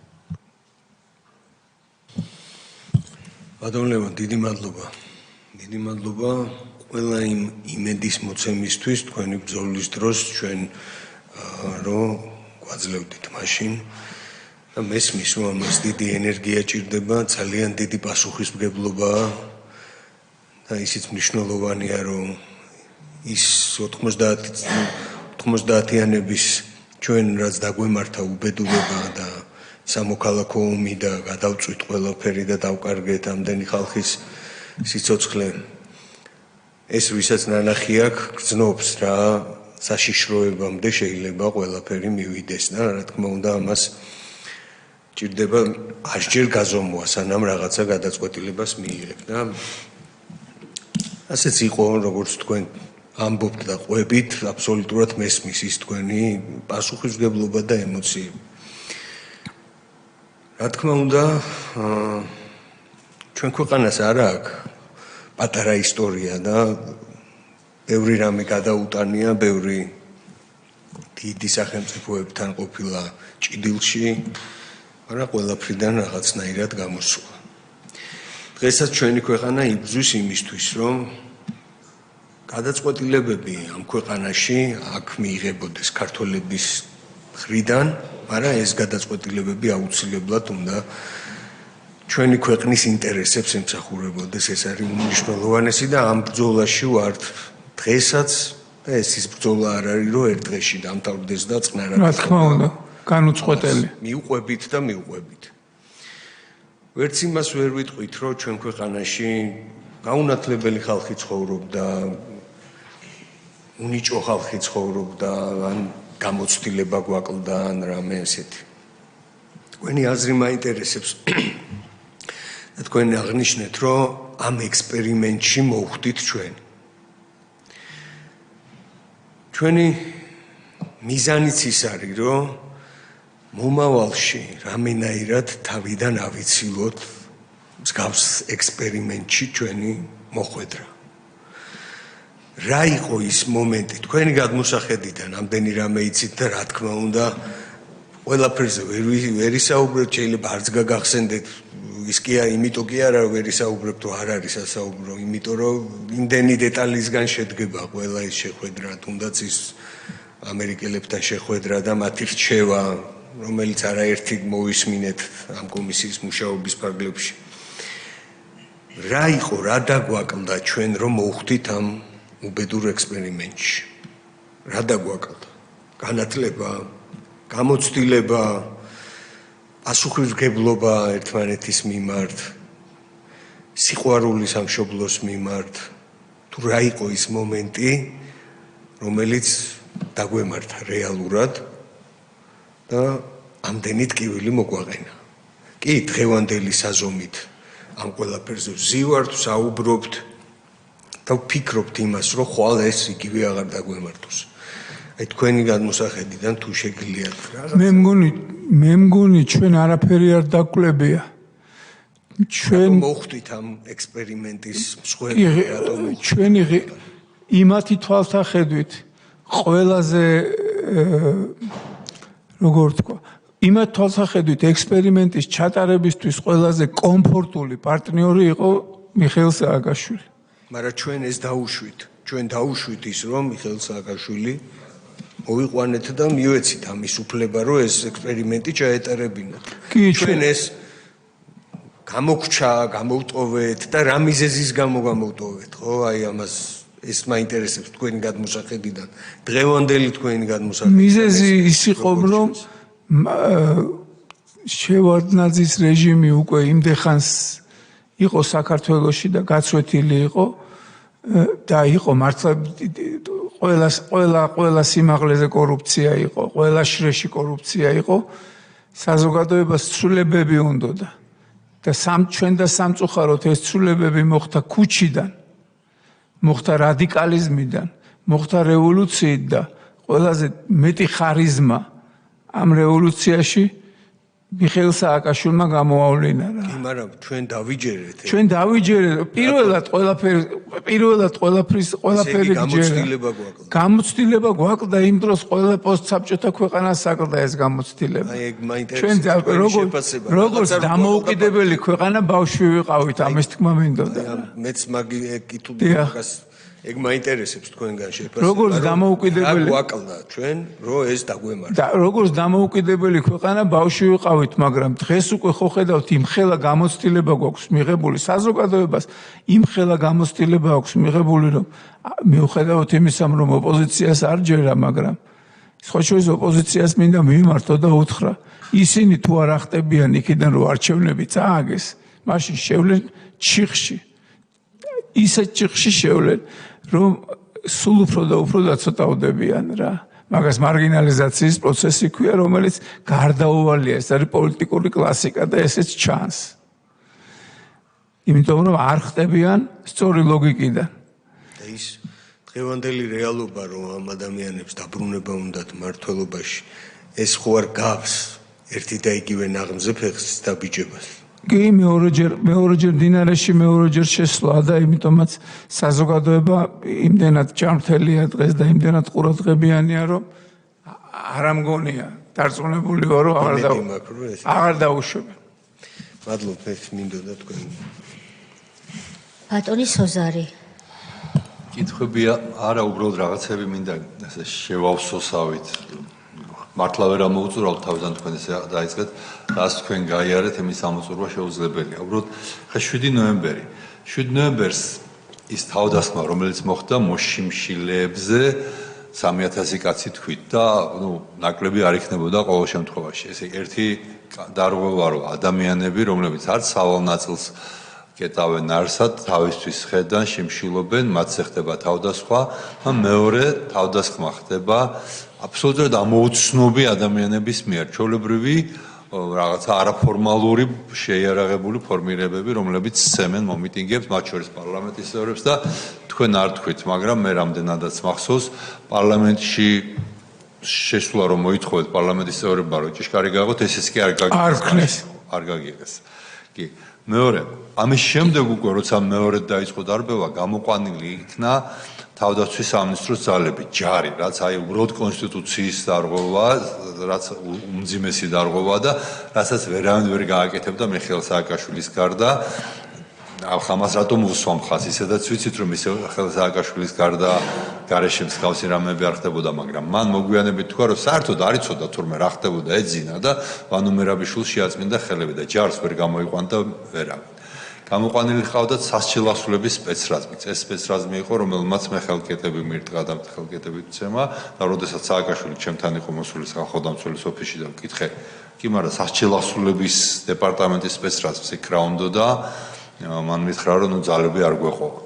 ბატონ ლევან, დიდი მადლობა. დიდი მადლობა ყველა იმ იმედის მოცემისთვის თქვენი ბრძოლის დროს ჩვენ რომ გვაძლევდით მაშინ და მესმის რომ ამას დიდი ენერგია ჭირდება, ძალიან დიდი პასუხისმგებლობაა და ისიც მნიშვნელოვანია რომ ის 90-იანების ჩვენ რაც დაგვემართა უბედურება და სამოქალაქო ომი და გადავწვით ყველაფერი და დავკარგეთ ამდენი ხალხის სიცოცხლე ეს ვისაც ნანახი აქვს გრძნობს რა საშიშროებამდე შეიძლება ყველაფერი მივიდეს და რა თქმა უნდა ამას ჭირდება 100 ჯერ გაზომვა სანამ რაღაცა გადაწყვეტილებას მიიღებ და ასეც იყო როგორც თქვენ ამბობთ და ყვებით აბსოლუტურად მესმის ის თქვენი პასუხისმგებლობა და ემოციები. რა თქმა უნდა ჩვენ ქვეყანას არ აქვს პატარა ისტორია და ბევრი რამე გადაუტანია, ბევრი დიდი სახელმწიფოებთან ყოფილა ჭიდილში მაგრამ ყველაფრიდან რაღაცნაირად გამოსულა. დღესაც ჩვენი ქვეყანა იბრძვის იმისთვის, რომ გადაწყვეტილებები ამ ქვეყანაში აქ მიიღებოდეს ქართველების მხრიდან, მაგრამ ეს გადაწყვეტილებები აუცილებლად უნდა ჩვენი ქვეყნის ინტერესებს ემსახურებოდეს. ეს არის უმნიშვნელოვანესი და ამ ბრძოლაში ვართ დღესაც და ეს ის ბრძოლა არ არის, რომ ერთ დღეში დამთავრდეს და წყნარად. რა თქმა უნდა, განუწყვეტელი. მიუყვებით და მიუყვებით. ვერც იმას ვერ ვიტყვით, რომ ჩვენ ქვეყანაში გაუნათლებელი ხალხი ცხოვრობდა, უნიჭო ხალხი ცხოვრობდა, ან გამოცდილება გვაკლდა, ან რამე ესეთი. თქვენი აზრი მაინტერესებს. და თქვენ აღნიშნეთ, რომ ამ ექსპერიმენტში მოვხვდით ჩვენ. ჩვენი მიზანიც ის არის, რომ მომავალში რამენაირად თავიდან ავიცილოთ მსგავს ექსპერიმენტში ჩვენი მოხვედრა. რა იყო ის მომენტი თქვენი გადმოსახედიდან, ამდენი რამე იცით და რა თქმა უნდა ყველაფერზე ვერ ისაუბრეთ, შეიძლება არც გაგახსენდეთ, ის კი არა, იმიტომ კი არა ვერ ისაუბრებ, თუ არ არის ასაუბრო, იმიტომ რომ იმდენი დეტალისგან შედგება ყველა ის შეხვედრა, თუნდაც ის ამერიკელებთან შეხვედრა და მათი რჩევა, რომელიც არაერთი მოვისმინეთ ამ კომისიის მუშაობის ფარგლებში. რა იყო, რა დაგვაკლდა ჩვენ რომ მოვხვდით ამ უბედურ ექსპერიმენტში? რა დაგვაკლდა? განათლება, გამოცდილება, პასუხისმგებლობა ერთმანეთის მიმართ, სიყვარული სამშობლოს მიმართ, თუ რა იყო ის მომენტი, რომელიც დაგვემართა რეალურად და ამდენი ტკივილი მოგვაყენა. კი, დღევანდელი საზომით ამ ყველაფერზე ვზივართ, საუბრობთ და ვფიქრობთ იმას, რომ ხვალ ეს იგივე აღარ დაგვემართოს. აი თქვენი გადმოსახედიდან თუ შეგიძლიათ რაღაც. მე მგონი ჩვენ არაფერი არ დაკვლებია. ჩვენ მოვხვდით ამ ექსპერიმენტის მსხვერპლი ატომი. ჩვენი იმათი თვალსაჩინით ყველაზე როგორ თქვა, იმათ თვალსაჩინით ექსპერიმენტის ჩატარებისთვის ყველაზე კომფორტული პარტნიორი იყო მიხეილ სააკაშვილი. მაგრამ ჩვენ ეს დაუშვით. ჩვენ დაუშვით ის, რომ მიხეილ სააკაშვილი მოვიყვანეთ და მივეცით ამის უფლება, რომ ეს ექსპერიმენტი ჩაეტარებინათ. ჩვენ ეს გამოგჩა, გამოვტოვეთ და რა მიზეზის გამო გამოვტოვეთ, ხო? აი ამას ეს მაინტერესებს თქვენი გადმოსახედიდან. დღევანდელი თქვენი გადმოსახედიდან. მიზეზი ის იყო, რომ შევარდნაძის რეჟიმი უკვე იმდეხანს იყო საქართველოში და გაცვეთილი იყო და იყო მართლა ყველა სიმაღლეზე კორუფცია იყო, ყველა შრეში კორუფცია იყო, საზოგადოებას ცვლილებები უნდოდა და ჩვენ და სამწუხაროდ ეს ცვლილებები მოხდა ქუჩიდან, მოხდა რადიკალიზმიდან, მოხდა რევოლუციით და ყველაზე მეტი ხარიზმა ამ რევოლუციაში მიხეილ სააკაშვილმა გამოავლინა რა. კი, მაგრამ ჩვენ დავიჯერეთ. ჩვენ დავიჯერეთ. პირველად ყველაფერი გამოცდილება გვაკლდა. გამოცდილება გვაკლდა იმ დროს ყველა პოსტსაბჭოთა ქვეყანას აკლდა ეს გამოცდილება. აი ეგ მაინტერესებს. ჩვენ როგორც დამოუკიდებელი ქვეყანა ბავშვი ვიყავით, ამის თქმა მინდოდა. მეც მაგი კითხულობ მაგას. ეგ მაინტერესებს თქვენგან შეფასება. როგორც დამოუკიდებელი გვაკლდა ჩვენ, რომ ეს დაგვემართა. და როგორც დამოუკიდებელი ქვეყანა ბავშვი ვიყავით, მაგრამ დღეს უკვე ხო ხედავთ იმხელა გამოცდილება გვაქვს მიღებული საზოგადოებას, იმხელა გამოცდილება აქვს მიღებული, რომ მიუხედავად იმისა, რომ ოპოზიციას არ ჯერა, მაგრამ სხვა შორის ოპოზიციას მინდა მიმართო და უთხრა, ისინი თუ არ ახტებიან იქიდან რომ არჩევნები წააგეს, მაშინ შევლენ ჩიხში. ისეთ ჩიხში შევლენ რომ სულ უფრო და უფრო დაცოტავდებიან რა. მაგას მარგინალიზაციის პროცესი ქვია, რომელიც გარდაუვალია, ეს არის პოლიტიკური კლასიკა და ესეც ჩანს. იმიტომ რომ არ ხტებიან სწორი ლოგიკიდან. და ის დღევანდელი რეალობა, რომ ამ ადამიანებს დაბრუნება უნდათ მმართველობაში, ეს ხო არ გავს ერთი და იგივე ნაღმზე ფეხს დაბიჯებას. კი, მეორეჯერ დინარეში მეორეჯერ შესვლა და იმიტომაც საზოგადოება იმდენად ჭამრთელია დღეს და იმდენად ყურადღებიანია, რომ არ ამგონია დარწმუნებული ვარ, რომ აღარ დაუშვებენ. მადლობ, ეს მინდოდა თქვენ. ბატონი სოზარი. კითხვებია, არა, უბრალოდ რაღაცები მინდა ესე შევავსოსავით. მართლა ვერ ამოუწურავთ თავიდან თქვენ ესე დაიწყეთ, რას თქვენ გაიარეთ, იმის ამოწურვა შეუძლებელია. უბრალოდ ხა 7 ნოემბერი. 7 ნოემბერს ის თავდასხმა, რომელიც მოხდა მოშიმშილეებზე 3000 კაცი თქვით და ნაკლები არ იქნებოდა ყოველ შემთხვევაში. ესე ერთი დარღვევა რომ ადამიანები, რომლებიც არც სავალ ნაწილს კეტავენ არსად, თავისთვის ხედან, შიმშილობენ, მათზე ხდება თავდასხმა, და მეორე თავდასხმა ხდება აბსოლუტურად ამოუცნობი ადამიანების მიერ, ჩვეულებრივი რაღაცა არაფორმალური შეიარაღებული ფორმირებები, რომლებიც სცემენ მომიტინგებს, მათ შორის პარლამენტის წევრებს და თქვენ არ თქვით, მაგრამ მე რამდენადაც მახსოვს, პარლამენტში შესვლა რომ მოითხოვეთ პარლამენტის წევრებმა რომ ჭიშკარი გაიღოთ, ესეც კი არ გაგიეს. კი, მეორე, ამის შემდეგ უკვე როცა მეორედ დაიწყო დარბევა, გამოყვანილი იქნა თავდაცვის სამინისტროს ძალები, ჯარი, რაც აი უბრალოდ კონსტიტუციის დარღვევა, რაც უმძიმესი დარღვევა და რასაც ვერავინ ვერ გააკეთებდა მიხეილ სააკაშვილის გარდა. ამას რატომ უსვამ ხაზს, ისედაც ვიცით რომ მიხეილ სააკაშვილის გარდა გარეშე მსგავსი რამეები არ ხდებოდა, მაგრამ მან მოგვიანებით თქვა რომ საერთოდ არ იცოდა თურმე რა ხდებოდა, ეძინა და ვანო მერაბიშვილს შეაწმინდა ხელები და ჯარს ვერ გამოიყვანდა ვერავინ. გამოყვანილი ხავდა სასჯელასრულების სპეცრაზმიც. ეს სპეცრაზმი იყო, რომელმაც მე ხელკეტები მირტყა და ხელკეტებით ცემა და როდესაც სააკაშვილი ჩემთან იყო მოსული სახელმწიფოს ოფისში და მკითხე, კი, მაგრამ სასჯელასრულების დეპარტამენტის სპეცრაზმს იქ რა უნდა და მან მითხრა, რომ ძალები არ გვეყოლა.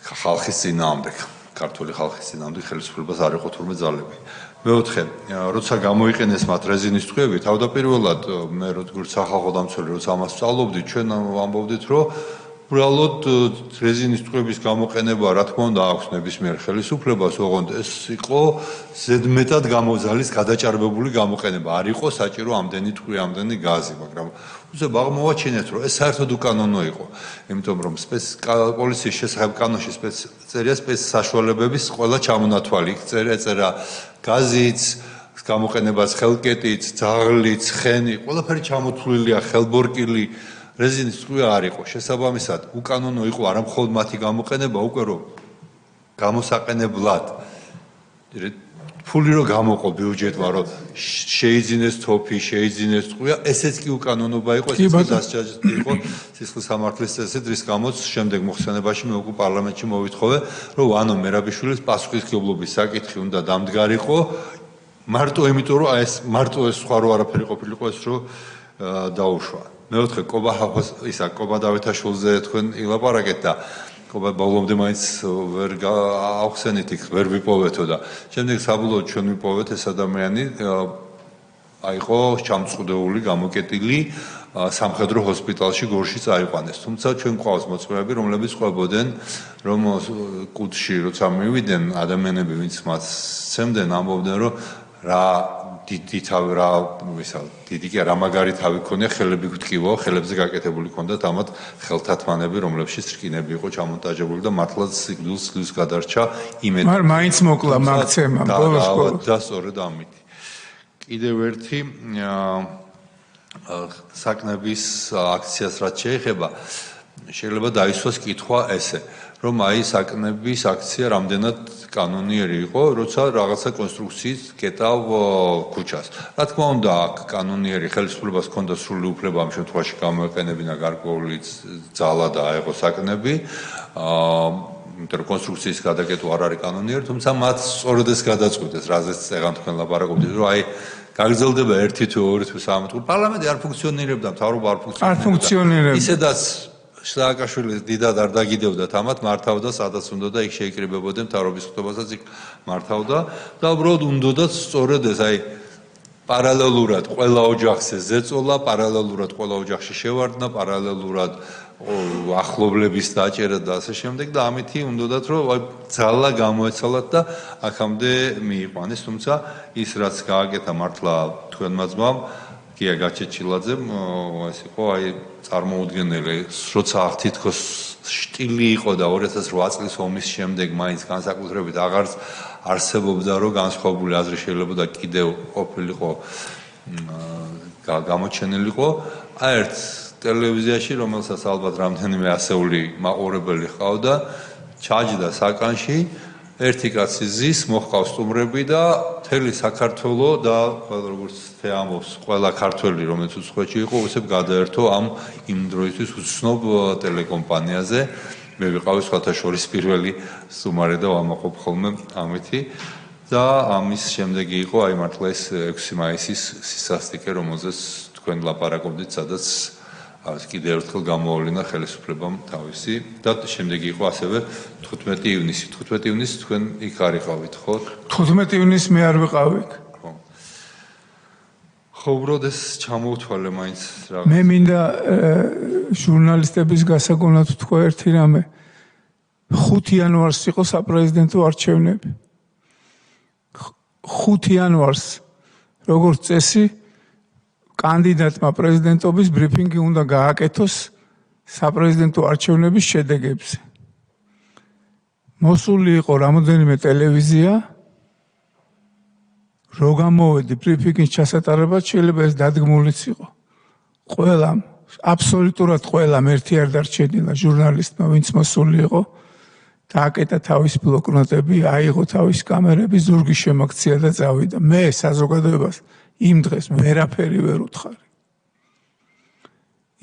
ხალხის წინააღმდეგ, ქართული ხალხის წინააღმდეგ ხელისუფლებას არ იყო თურმე ძალები. მეოთხე, როცა გამოიყენეს მათ რეზინის ტყვიები, თავდაპირველად მე როგორც სახალხო დამცველი, როცა ამას ვსწავლობდი, ჩვენ ვამბობდით, რომ უბრალოდ რეზინის ტყვიების გამოყენება, რა თქმა უნდა, აქვს ნებისმიერ ხელისუფლებას, ოღონდ ეს იყო ზედმეტად გამოძალის გადაჭარბებული გამოყენება. არ იყო საჭირო ამდენი ტყვი, ამდენი გაზი, მაგრამ უცებ აღმოვაჩინეთ, რომ ეს საერთოდ უკანონო იყო, იმიტომ რომ პოლიციის შესახებ კანონში წერია საშუალებების ყველა ჩამონათვალი, იქ წერა გაზიც, გამოყენებას ხელკეტიც, ძაღლიც, ხენი, ყველაფერი ჩამოთვლილია, ხელბორკილი, რეზინის ტყვია არ იყო. შესაბამისად, უკანონო იყო არა მხოლოდ მათი გამოყენება, უკვე რომ გამოსაყენებლად ფული რო გამოყო ბიუჯეტმა, რომ შეიძინეს თოფი, შეიძინეს ტყვია, ესეც კი უკანონობა იყო, იყო სისხლის სამართლის წესით, რის გამოც შემდეგ მოხსენებაში მე უკვე პარლამენტში მოვითხოვე, რომ ვანო მერაბიშვილის პასუხისმგებლობის საკითხი უნდა დამდგარიყო, მარტო იმიტომ, რომ ეს სხვა რო არაფერი ყოფილიყო ეს რო დაუშვა. მეოთხე, კობა დავითაშვილზე თქვენ ილაპარაკეთ და კობა ბოლომდე მაინც ვერ ავხსენით იქ, ვერ ვიპოვეთო და შემდეგ საბოლოოდ ჩვენ ვიპოვეთ ეს ადამიანი აიყო ჩამწყვდეული, გამოკეტილი სამხედრო ჰოსპიტალში გორში წაიყვანეს. თუმცა ჩვენ გვყავს მოწმეები, რომლებიც ყვებოდნენ, რომ კუდში როცა მივიდნენ ადამიანები, ვინც მათ სცემდნენ, ამბობდნენ, რომ რა დიდი თავი რა დიდი კი რა მაგარი თავი ქონია, ხელები გვტკივა, ხელებზე გაკეთებული ქონდათ ამათ ხელთათმანები, რომლებშიც რკინები იყო ჩამონტაჟებული და მართლაც სიკვდილს გადარჩა იმედი. მაგრამ მაინც მოკლა მაგცემა ბოლოს და სწორედ ამით. კიდევ ერთი საკნების აქციას რაც შეეხება, შეიძლება დაისვას კითხვა ესე, რომ აი საკნების აქცია რამდენად კანონიერი იყო, როცა რაღაცა კონსტრუქციის კეტავ ქუჩას. რა თქმა უნდა, აქ კანონიერი ხელისუფლებას ჰქონდა სრული უფლება ამ შემთხვევაში გამოეყენებინა გარკვეული ძალა და აეღო საკნები. იმიტომ რომ კონსტრუქციის გადაკეტვა არ არის კანონიერი, თუმცა მათ სწორედ ეს გადაწყვიტეს, რაზეც წეგან თქვენ ლაპარაკობდით, რომ აი გაგრძელდება 1 თუ 2 თუ 3 თუ პარლამენტი არ ფუნქციონირებდა, მთავრობა არ ფუნქციონირებდა. ისედაც სააკაშვილის დიდად არ დაგიდევდათ ამათ, მართავდა სადაც უნდა და იქ შეიკრიბებოდნენ მთავრობის ხტობასაც იქ მართავდა და უბრალოდ უნდათ სწორედ ეს აი პარალელურად ყველა ოჯახს ზეწოლა, პარალელურად ყველა ოჯახში შევარდნა, პარალელურად ახლობლების დაჭერა და ასე შემდეგ და ამითი უნდათ რომ აი ძალა გამოეცალათ და აქამდე მიიყვანეს, თუმცა ის რაც გააკეთა მართლა თქვენმა ძმამ გია გაჩეჩილაძემ ეს იყო აი წარმოუდგენელი, როცა თითქოს შტილი იყო და 2008 წლის ომის შემდეგ მაინც განსაკუთრებით აღარც არსებობდა, რომ განსხვავებული აზრი შეიძლება და კიდევ ყოფილიყო გამოჩენილიყო. ერთ ტელევიზიაში, რომელსაც ალბათ რამდენიმე ასეული მაყურებელი ჰყავდა, ჩაჯდა საკანში, ერთი კაცი ზის, მოჰყავს სტუმრები და მთელი საქართველო და როგორც ამბობს, ყველა ქართველი, რომელიც უცხოეთში იყო, ისევ გადაერთო ამ იმ დროისთვის უცნობ ტელეკომპანიაზე. მე ვიყავი სხვათა შორის პირველი სტუმარი და ვამაყობ ხოლმე ამითი. და ამის შემდეგი იყო აი მართლა ეს 6 მაისის სისასტიკე, რომელზეც თქვენ ლაპარაკობდით, სადაც კიდევ ერთხელ გამოავლინა ხელისუფლებამ თავისი და შემდეგი იყო ასევე 15 ივნისი. 15 ივნისს თქვენ იქ არ იყავით, ხო? 15 ივნისს მე არ ვიყავი. ხო, უბრალოდ ჩამოვთვალე მაინც რა. მე მინდა ჟურნალისტების გასაგონად ვთქვა ერთი რამე. 5 იანვარს იყო საპრეზიდენტო არჩევნები. 5 იანვარს როგორც წესი კანდიდატმა პრეზიდენტობის ბრიფინგი უნდა გააკეთოს საპრეზიდენტო არჩევნების შედეგებზე. მოსული იყო რამოდენიმე ტელევიზია, რო გამოვედი ბრიფინგის ჩასატარებად, შეიძლება ეს დადგმულიც იყო. ყველამ, აბსოლუტურად ყველამ ერთი არ დარჩენილა ჟურნალისტმა, ვინც მოსული იყო, დააკეტა თავის ბლოკნოტები, აიღო თავის კამერები, ზურგი შემაქცია და წავიდა. მე საზოგადოებას იმ დღეს ვერაფერი ვერ უთხარი.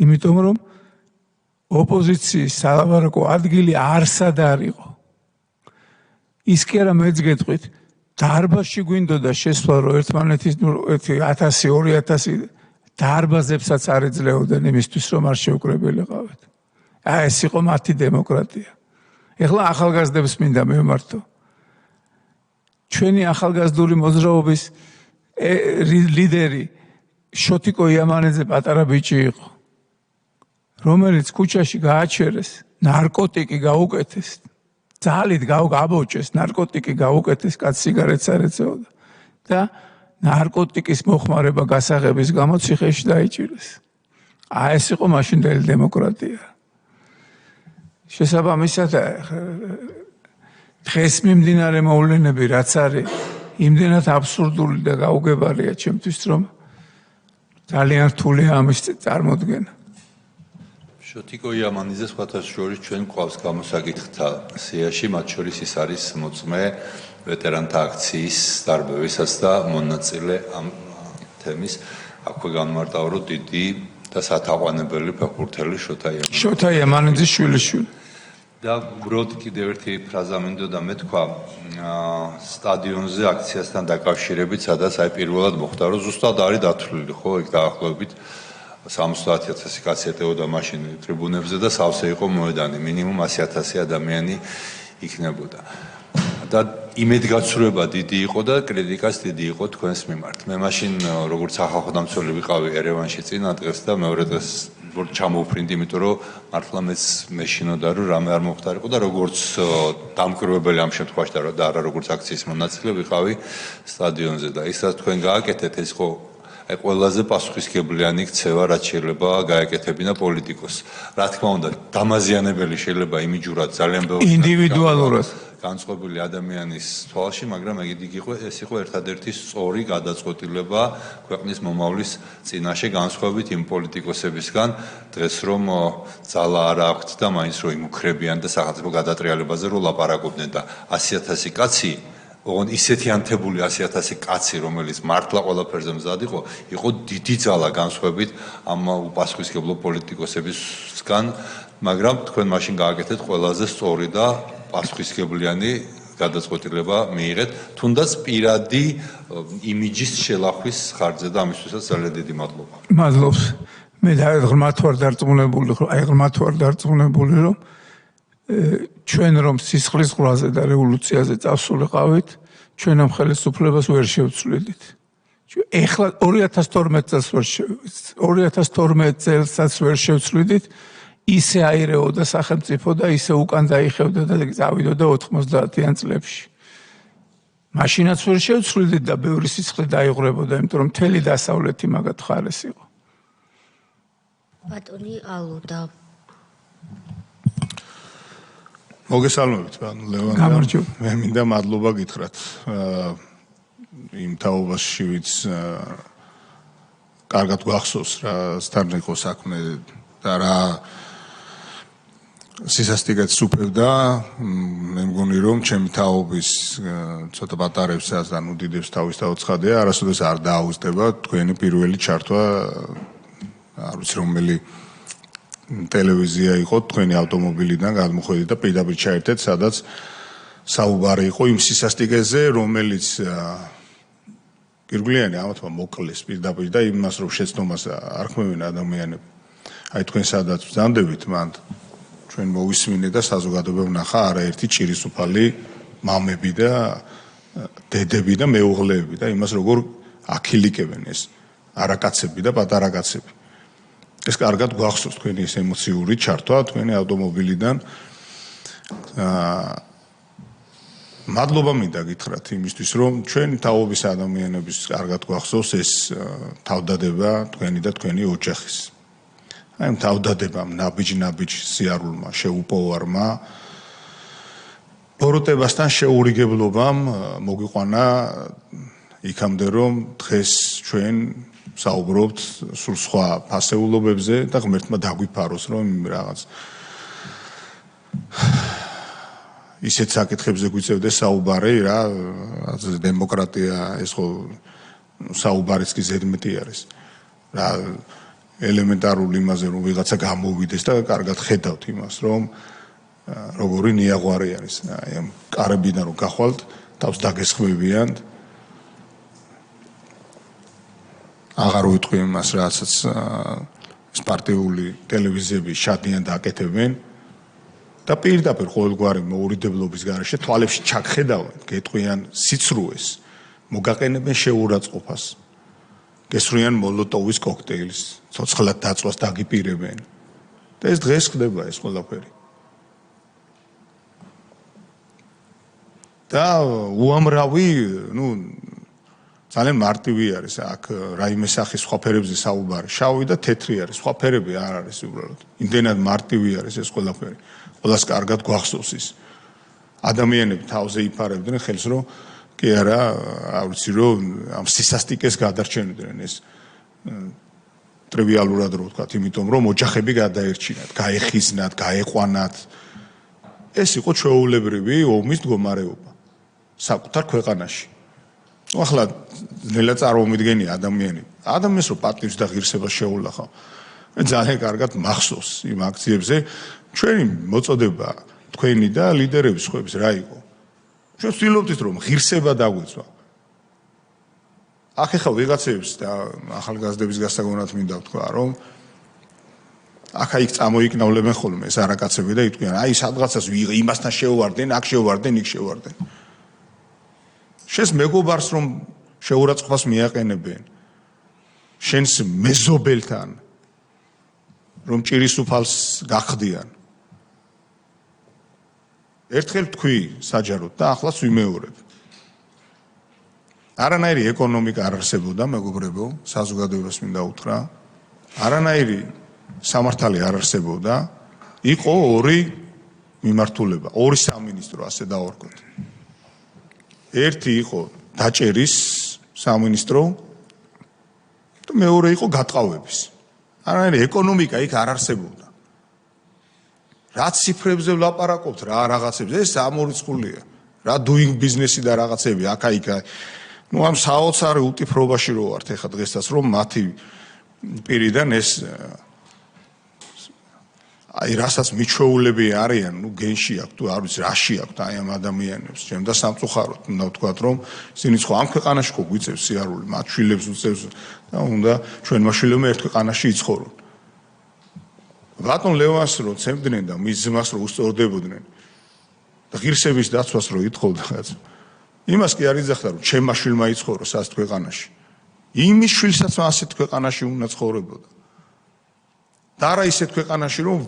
იმიტომ რომ ოპოზიციის სალაპარაკო ადგილი არსად არ იყო. ის კი არა მეც გეტყვით, დარბაზში გვინდოდა შესვლა, რომ ერთმანეთის 1000-2000 დარბაზებსაც არ ეძლეოდნენ იმისთვის, რომ არ შეუკრებილიყავით. ეს იყო მათი დემოკრატია. ეხლა ახალგაზრდებს მინდა მევმართო. ჩვენი ახალგაზრდული მოძრაობის ლიდერი შოთიკო იამანიძე პატარა ბიჭი იყო, რომელიც ქუჩაში გააჩერეს, ნარკოტიკი გაუკეთეს, ძალით გაბოჭეს, ნარკოტიკი გაუკეთეს, კაც სიგარეტს არ ეწეოდა და ნარკოტიკის მოხმარება გასაღების გამო ციხეში დაიჭირეს. ეს იყო მაშინდელი დემოკრატია. შესაბამისად დღეს მიმდინარე მოვლენები რაც არის იმდენად აბსურდული და გაუგებარია ჩემთვის, რომ ძალიან რთულია ამის წარმოდგენა. შოთიკო იამანიძე სხვათა შორის ჩვენ გვყავს გამოსაკითხთა სიაში, მათ შორის ის არის მოწმე ვეტერანთა აქციის დარბევისაც და მონაწილე ამ თემის. აქვე განმარტავ, რომ დიდი და სათაყვანებელი ფეხბურთელი შოთა იამანიძის შვილიშვილი. და უბრალოდ კიდევ ერთი ფრაზა მინდოდა მეთქვა სტადიონზე აქციასთან დაკავშირებით, სადაც აი პირველად მოხდა, რომ ზუსტად არის დათვლილი, ხო, ეგ დაახლოებით 70,000 კაცი ეტეოდა მაშინ ტრიბუნებზე და სავსე იყო მოედანი, მინიმუმ 100,000 ადამიანი იქნებოდა. და იმედგაცრუება დიდი იყო და კრიტიკაც დიდი იყო თქვენს მიმართ. მე მაშინ როგორც ახალ დამცველი ვიყავი ერევანში წინა დღეს და მეორე დღეს ჩამოვფრინდი, იმიტომ რომ მართლა მეც მეშინოდა, რომ რამე არ მოხდარიყო და როგორც დამკვირვებელი ამ შემთხვევაში და არა როგორც აქციის მონაწილე ვიყავი სტადიონზე და ის რაც თქვენ გააკეთეთ, ეს ხო აი ყველაზე პასუხისმგებლიანი ქცევა, რაც შეიძლება გაეკეთებინა პოლიტიკოს. რა თქმა უნდა, დამაზიანებელი შეიძლება იმიჯურად ძალიან ბევრი ინდივიდუალურად განწყობილი ადამიანის თვალში, მაგრამ ეს იყო ერთადერთი სწორი გადაწყვეტილება ქვეყნის მომავლის წინაშე განსხვავებით იმ პოლიტიკოსებისგან, დღეს რომ ძალა არ აქვთ და მაინც რომ იმუქრებიან და სახელმწიფო გადატრიალებაზე რომ ლაპარაკობდნენ და 100,000 კაცი ოღონდ ისეთი ანთებული 100,000 კაცი, რომელიც მართლა ყველაფერზე მზად იყო დიდი ძალა განსხვავებით ამ უპასუხისმგებლო პოლიტიკოსებისგან, მაგრამ თქვენ მაშინ გააკეთეთ ყველაზე სწორი და პასუხისმგებლიანი გადაწყვეტილება მიიღეთ, თუნდაც პირადი იმიჯის შელახვის ხარჯზე და ამისთვისაც ძალიან დიდი მადლობა. მადლობს. მე ღრმად ვარ დარწმუნებული, რომ ჩვენ რომ სისხლის ყრაზე და რევოლუციაზე წავსულიყავით, ჩვენ ამ ხელისუფლებას ვერ შევცვლიდით. ეხლა 2012 წელსაც ვერ შევცვლიდით, ისე აირეოდა სახელმწიფო და ისე უკან დაიხევდა და წავიდოდა 90-იან წლებში. მაშინაც ვერ შევცვლიდით და ბევრი სისხლი დაიღრებოდა, იმიტომ რომ მთელი დასავლეთი მაგათ ხარეს იყო. ბატონი ალოდა მოგესალმებით, ლევან. გამარჯობა. მე მინდა მადლობა გითხრათ იმ თაობაში, ვიც კარგად გვახსოვს რა სთან იყო საქმე და რა სისასტიკეც უპევდა. მე მგონი რომ ჩემი თაობის ცოტა პატარებსაც ან უდიდებს თავის დაუცხადია, არასოდეს არ დააუზდება თქვენი პირველი ჩართვა არ ვიცი რომელი ტელევიზია იყო თქვენი ავტომობილიდან გადმოხვედით და პირდაპირ ჩაერთეთ, სადაც საუბარი იყო იმ სისასტიკეზე, რომელიც გირგვლიანი ამათმა მოკლეს პირდაპირ და იმას რომ შეცდომას არ ქმნიან ადამიანები. აი თქვენ სადაც ბრძანდებით მანდ ჩვენ მოვისმინეთ და საზოგადოება ვნახა არაერთი ჭირისუფალი მამები და დედები და მეუღლეები და იმას როგორ აქილიკებენ ეს არაკაცები და პატარა კაცები. ეს კარგად გვახსოვს თქვენი ეს ემოციური ჩართვა თქვენი ავტომობილიდან. მადლობა მინდა გითხრათ იმისთვის, რომ ჩვენი თაობის ადამიანების კარგად გვახსოვს ეს თავდადება თქვენი და თქვენი ოჯახის. აი თავდადებამ ნაბიჯ სიარულმა შეუპოვარმა ბოროტებასთან შეურიგებლობამ მოგვიყვანა იქამდე რომ დღეს ჩვენ საუბრობთ სულ სხვა ფასეულობებზე და ღმერთმა დაგვიფაროს რომ რაღაც ისეთ საკითხებზე გვიწევდეს საუბარი რა დემოკრატია ეს ხო საუბარიც კი ზედმეტი არის რა ელემენტარულ იმაზე რომ ვიღაცა გამოვიდეს და კარგად ხედავთ იმას რომ როგორი ნიაღვარი არის აი ამ კარებიდან რომ გახვალთ თავს დაგესხმებიან აღარ ვიტყვი იმას რასაც პარტიული ტელევიზიები შადიან და აკეთებენ და პირდაპირ ყოველგვარი მოურიდებლობის გარეშე თვალებში ჩაგხედავენ გეტყვიან სიცრუეს მოგაყენებენ შეურაცხყოფას გესრიან მოლოტოვის კოქტეილს ცოცხლად დაწვას დაგიპირებენ და ეს დღეს ხდება ეს ყველაფერი და უამრავი ძალიან მარტივი არის აქ რაიმე სახის სხვა ფერებზე საუბარი შავი და თეთრი არის სხვა ფერები არ არის უბრალოდ იმდენად მარტივი არის ეს ყველაფერი ყველას კარგად გვახსოვს ის ადამიანები თავზე იფარებდნენ ხელს რომ კი არა არ ვიცი რომ ამ სისასტიკეს გადარჩენდნენ ეს ტრივიალურად რო ვთქვათ იმიტომ რომ ოჯახები გადაერჩინათ გაეხიზნათ გაეყვანათ ეს იყო ჩვეულებრივი ომის მდგომარეობა საკუთარ ქვეყანაში ახლა ნელა წარმომიდგენია ადამიანს რომ პატივს და ღირსებას შეულახავ მე ძალიან კარგად მახსოვს იმ აქციებზე ჩვენი მოწოდება თქვენი და ლიდერების ხუების რა იყო ჩვენ ვცდილობთ რომ ღირსება დაგვეცვა აქ ახლა ვიღაცებს და ახალგაზრდების გასაგონად მინდა ვთქვა რომ აქ წამოიკნავლებენ ხოლმე ეს არაკაცები და იტყვიან აი სადღაცას იმასთან შეუვარდნენ აქ შეუვარდნენ იქ შეუვარდნენ შენს მეგობარს რომ შეურაცხყოფას მიაყენებენ შენს მეზობელთან რომ ჭირისუფალს გახდიან ერთხელ თქვი საჯაროდ და ახლაც ვიმეორებ არანაირი ეკონომიკა არ არსებობდა მეგობრებო საზოგადოებას მინდა უთხრა არანაირი სამართალი არ არსებობდა იყო ორი მიმართულება ორი სამინისტრო ასე დავარქვათ ერთი იყო დაჭერის სამინისტრო და მეორე იყო გატყავების არანაირი ეკონომიკა იქ არ არსებობდა რა ციფრებზე ვლაპარაკობთ რა რაღაცებზე ეს ამორიცხულია რა doing business-ი და რაღაცები აქა-იქა ამ საოცარ უტიფრობაში რო ვართ ეხა დღესაც რომ მათი პირიდან ეს აი რასაც მიჩვეულები არიან გენში აქვს თუ არ ვიცი რაში აქვს აი ამ ადამიანებს ჩემ და სამწუხაროდ უნდა ვთქვათ რომ ისინი ხო ამ ქვეყანაში ხო გვიწევს სიარული მათ შვილებს უწევს და უნდა ჩვენმა შვილებმა ერთ ქვეყანაში იცხოვრონ ბატონ ლევანს რო ცემდნენ და მის ძმას რო უსწორდებოდნენ და ღირსების დაცვას რო ითხოვდა რაღაც იმას კი არ იძახდა რომ ჩემმა შვილმა იცხოვროს ასეთ ქვეყანაში იმის შვილსაც ასეთ ქვეყანაში უნდა ცხოვრებოდა და არა ისეთ ქვეყანაში რომ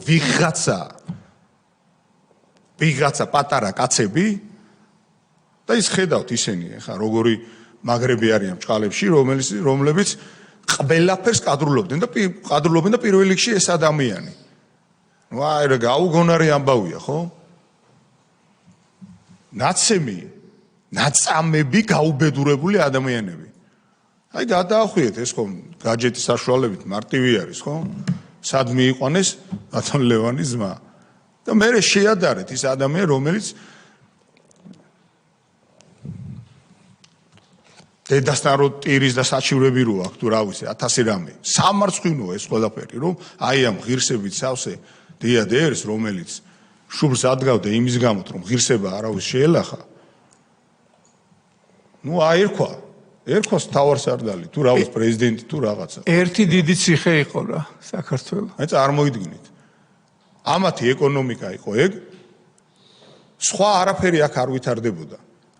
ვიღაცა პატარა კაცები და ის ხედავთ ისინი ხა როგორი მაგრები არიან ბჭყალებში რომლებიც ყველაფერს კადრულობდნენ და პირველ რიგში ეს ადამიანი. აი რა გაუგონარი ამბავია, ხო? ნაწამები გაუბედურებული ადამიანები. აი გადაახვიეთ ეს ხომ გაჯეტის საშუალებით მარტივი არის ხო? სად მიიყვანეს ბატონ ლევანის ძმა და მე შეადარეთ ის ადამიანი რომელიც დედასთან რო ტირის და საჩივრები რო აქვს თუ რა ვიცი 1000 რამე სამარცხვინოა ეს ყველაფერი რომ აი ამ ღირსებით სავსე დიადე ერს რომელიც შუბლს ადგავდა იმის გამო რომ ღირსება არავის შეელახა ნუ ერქვას თავარსარდალი თუ რა ვიცი პრეზიდენტი თუ რაღაცა ერთი დიდი ციხე იყო რა საქართველოს აი წარმოიდგინეთ ამათი ეკონომიკა იყო ეგ სხვა არაფერი აქ არ ვითარდებოდა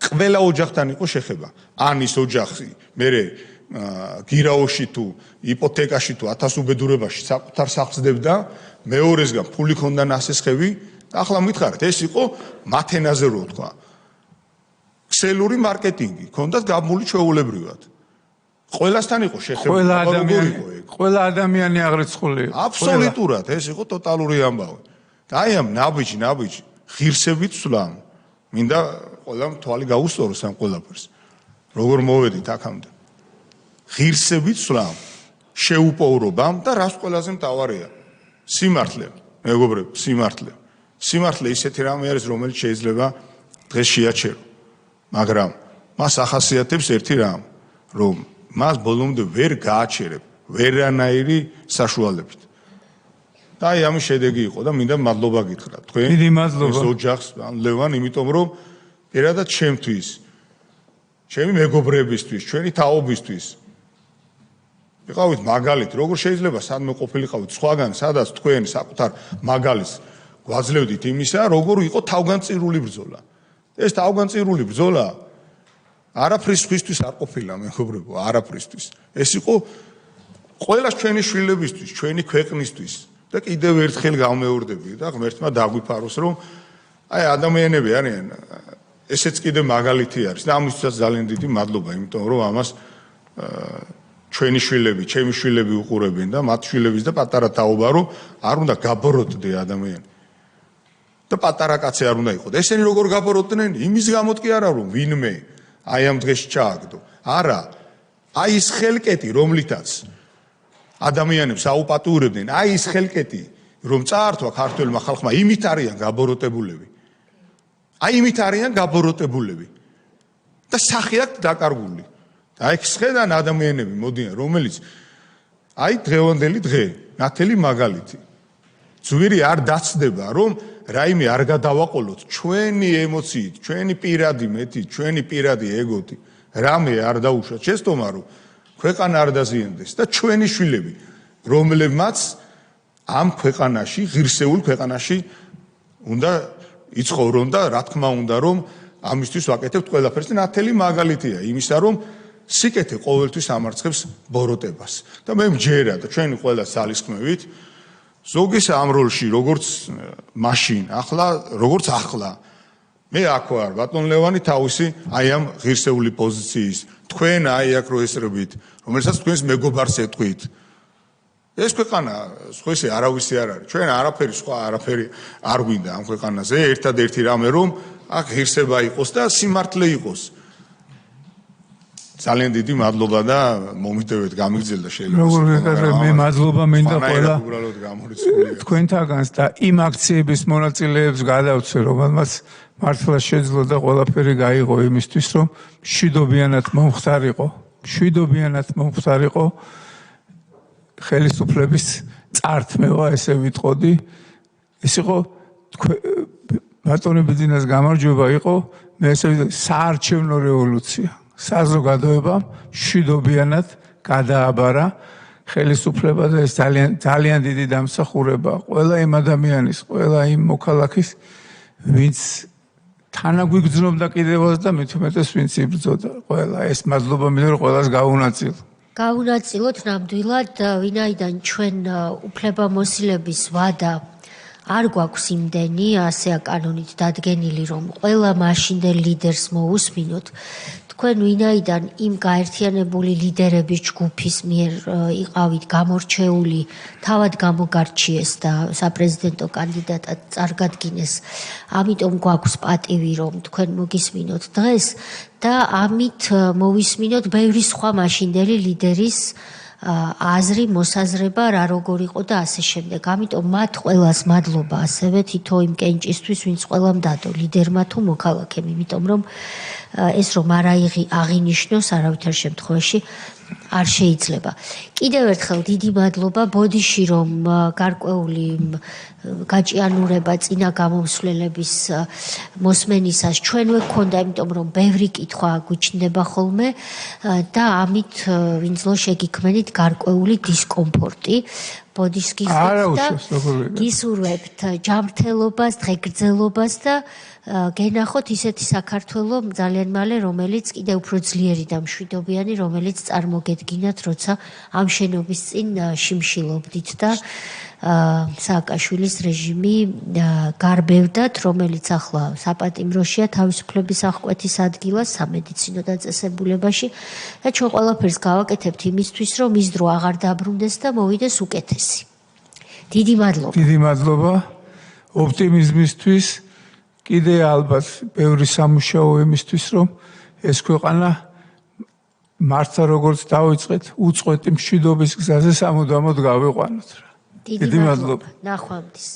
ყველა ოჯახთან იყო შეხება ანის ოჯახი მე გირაოში თუ იპოთეკაში თუ 1000 უბედურებაში საკუთარ სახლს დებდა მეორესგან ფული ქონდა ნასესხები და ახლა მითხარით ეს იყო მათენაზე რო თქვა ქსელური მარკეტინგი ქონდათ გამული ჩვეულებრივად ყველასთან იყო შეხება ყველა ადამიანი აღრიცხული იყო აბსოლუტურად ეს იყო ტოტალური ამბავი და აი ამ ნაბიჯ ღირსებით სვლამ მინდა ყველამ თვალი გაუსწოროს ამ ყველაფერს როგორ მოვედით აქამდე ღირსებით სვლამ შეუპოვრობამ და რას ყველაზე მთავარია სიმართლე მეგობრებო სიმართლე ისეთი რამე არის რომელიც შეიძლება დღეს შეაჩერო მაგრამ მას ახასიათებს ერთი რამ რომ მას ბოლომდე ვერ გააჩერებ ვერანაირი საშუალებით და აი ამის შედეგი იყო და მინდა მადლობა გითხრა თქვენ დიდი მადლობა ეს ოჯახს ლევან იმიტომ რომ პირადად ჩემთვის ჩემი მეგობრებისთვის ჩვენი თაობისთვის ვიყავით მაგალითი როგორ შეიძლება სადმე ყოფილიყავით სხვაგან სადაც თქვენ საკუთარ მაგალითს გვაძლევდით იმისა როგორ იყო თავგანწირული ბრძოლა ეს თავგანწირული ბრძოლა არაფრის ხისთვის არ ყოფილა მეგობრებო არაფრისთვის ეს იყო ყველა ჩვენი შვილებისთვის ჩვენი ქვეყნისთვის და კიდევ ერთხელ გამეორდები და ღმერთმა დაგვიფაროს რომ აი ადამიანები არიან ესეც კიდე მაგალითი არის და ამისთვისაც ძალიან დიდი მადლობა იმიტომ რომ ამას ჩვენი შვილები ჩემი შვილები უყურებენ და მათ შვილების და პატარა თაობა რომ არ უნდა გაბოროტდე ადამიანი და პატარა კაცი არ უნდა იყოს. ესენი როგორ გაბოროტდნენ? იმის გამო კი არა რომ ვინმე აი ამ დღეს ჩააგდო. არა. აი ის ხელკეტი რომლითაც ადამიანებს აუპატიურებდნენ, აი ის ხელკეტი რომ წაართვა ქართველმა ხალხმა, იმით არიან გაბოროტებულები. აი იმით არიან გაბოროტებულები. და სახე აქვს დაკარგული. აი ხსედან ადამიანები მოდიან რომელიც აი დღევანდელი დღე, ნათელი მაგალითი. ძვირი არ დაცდება რომ რაიმე არ გადავაყოლოთ ჩვენი ემოციით, ჩვენი პირადი მეტი, ჩვენი პირადი ეგოთი, რამე არ დაუშვათ შეცდომა რომ ქვეყანა არ დაზიანდეს და ჩვენი შვილები, რომლებმაც ამ ქვეყანაში, ღირსეულ ქვეყანაში უნდა იცხოვრონ და რა თქმა უნდა რომ ამისთვის ვაკეთებთ ყველაფერს და ნათელი მაგალითია იმისა რომ სიკეთე ყოველთვის ამარცხებს ბოროტებას და მე მჯერა და ჩვენი ყველა ძალისხმევით ზოგის ამ როლში როგორც მაშინ როგორც ახლა მე აქ ვარ ბატონ ლევანი თავისი აი ამ ღირსეული პოზიციის თქვენ აი აქ რო ესრებით რომელსაც თქვენს მეგობარს ეთქვით ეს ქვეყანა სხვისი არავისი არ არის ჩვენ არაფერი სხვა არაფერი არ გვინდა ამ ქვეყანაზე ერთადერთი რამე რომ აქ ღირსება იყოს და სიმართლე იყოს ძალიან დიდი მადლობა და მომიტევეთ გამიგზელდა შეიძლება როგორ ვიყავ მე მადლობა მინდა ყველა თქვენთაგანს და იმ აქციების მონაწილეებს გადავცე რომელმაც მართლა შეძლო და ყველაფერი გაიღო იმისთვის რომ მშვიდობიანად მომხდარიყო ხელისუფლების წართმევა ესე ვიტყოდი ეს იყო ბატონი ბიძინას გამარჯვება იყო მე ესე საარჩევნო რევოლუცია საზოგადოებამ მშვიდობიანად გადააბარა ხელისუფლება და ეს ძალიან დიდი დამსახურება ყველა იმ ადამიანის, ყველა იმ მოქალაქის, ვინც თანაგვიგრძნობდა კიდევაც და მით უმეტეს ვინც იბრძოდა. ყველა ეს მადლობა მინდა ყველას გაუნაწილო. გაუნაწილოთ ნამდვილად, ვინაიდან ჩვენ უფლებამოსილების ვადა არ გვაქვს იმდენი, ასეა კანონით დადგენილი, რომ ყველა მაშინდელ ლიდერს მოусმინოთ. თქვენ ვინაიდან იმ გაერთიანებული ლიდერების ჯგუფის მიერ იყავით გამორჩეული, თავად გამოგარჩიეს და საპრეზიდენტო კანდიდატად წარგადგინეს, ამიტომ გვაქვს პატივი, რომ თქვენ მოგისმინოთ დღეს და ამით მოვისმინოთ ბევრი სხვა მაშინდელი ლიდერის აზრი, მოსაზრება, რა როგორ იყო და ასე შემდეგ. ამიტომ მათ ყველას მადლობა ასევე თითო იმ კენჭისთვის, ვინც ყველამ დადო, ლიდერმა თუ მოქალაქემ, იმიტომ რომ ეს რომ არ აღინიშნოს არავითარ შემთხვევაში არ შეიძლება. კიდევ ერთხელ დიდი მადლობა ბოდიში, რომ გარკვეული გაჭიანურება წინა გამომსვლელების მოსმენისას ჩვენვე გქონდა, იმიტომ რომ ბევრი კითხვა გვიჩნდება ხოლმე და ამით ვინძლო შეგიქმნით გარკვეული დისკომფორტი ბოდიშს გისურვებთ და გისურვებთ ჯანმრთელობას, დღეგრძელობას და გენახოთ ისეთი საქართველო ძალიან მალე, რომელიც კიდევ უფრო ძლიერი და მშვიდობიანი, რომელიც წარმოგედგინათ, როცა ამ შენობის წინ შიმშილობდით და სააკაშვილის რეჟიმი გარბევდათ, რომელიც ახლა საპატიმროშია თავისუფლების აღკვეთის ადგილას, სამედიცინო დაწესებულებაში და ჩვენ ყველაფერს გავაკეთებთ იმისთვის, რომ ის დრო აღარ დაბრუნდეს და მოვიდეს უკეთესი. დიდი მადლობა. დიდი მადლობა ოპტიმიზმისთვის. კიდე ალბათ ბევრი სამუშაო იმისთვის, რომ ეს ქვეყანა მართლა როგორც დავიწყეთ, უწყვეტი მშვიდობის გზაზე სამუდამოდ გავიყვანოთ. დიდი მადლობა. ნახვამდის.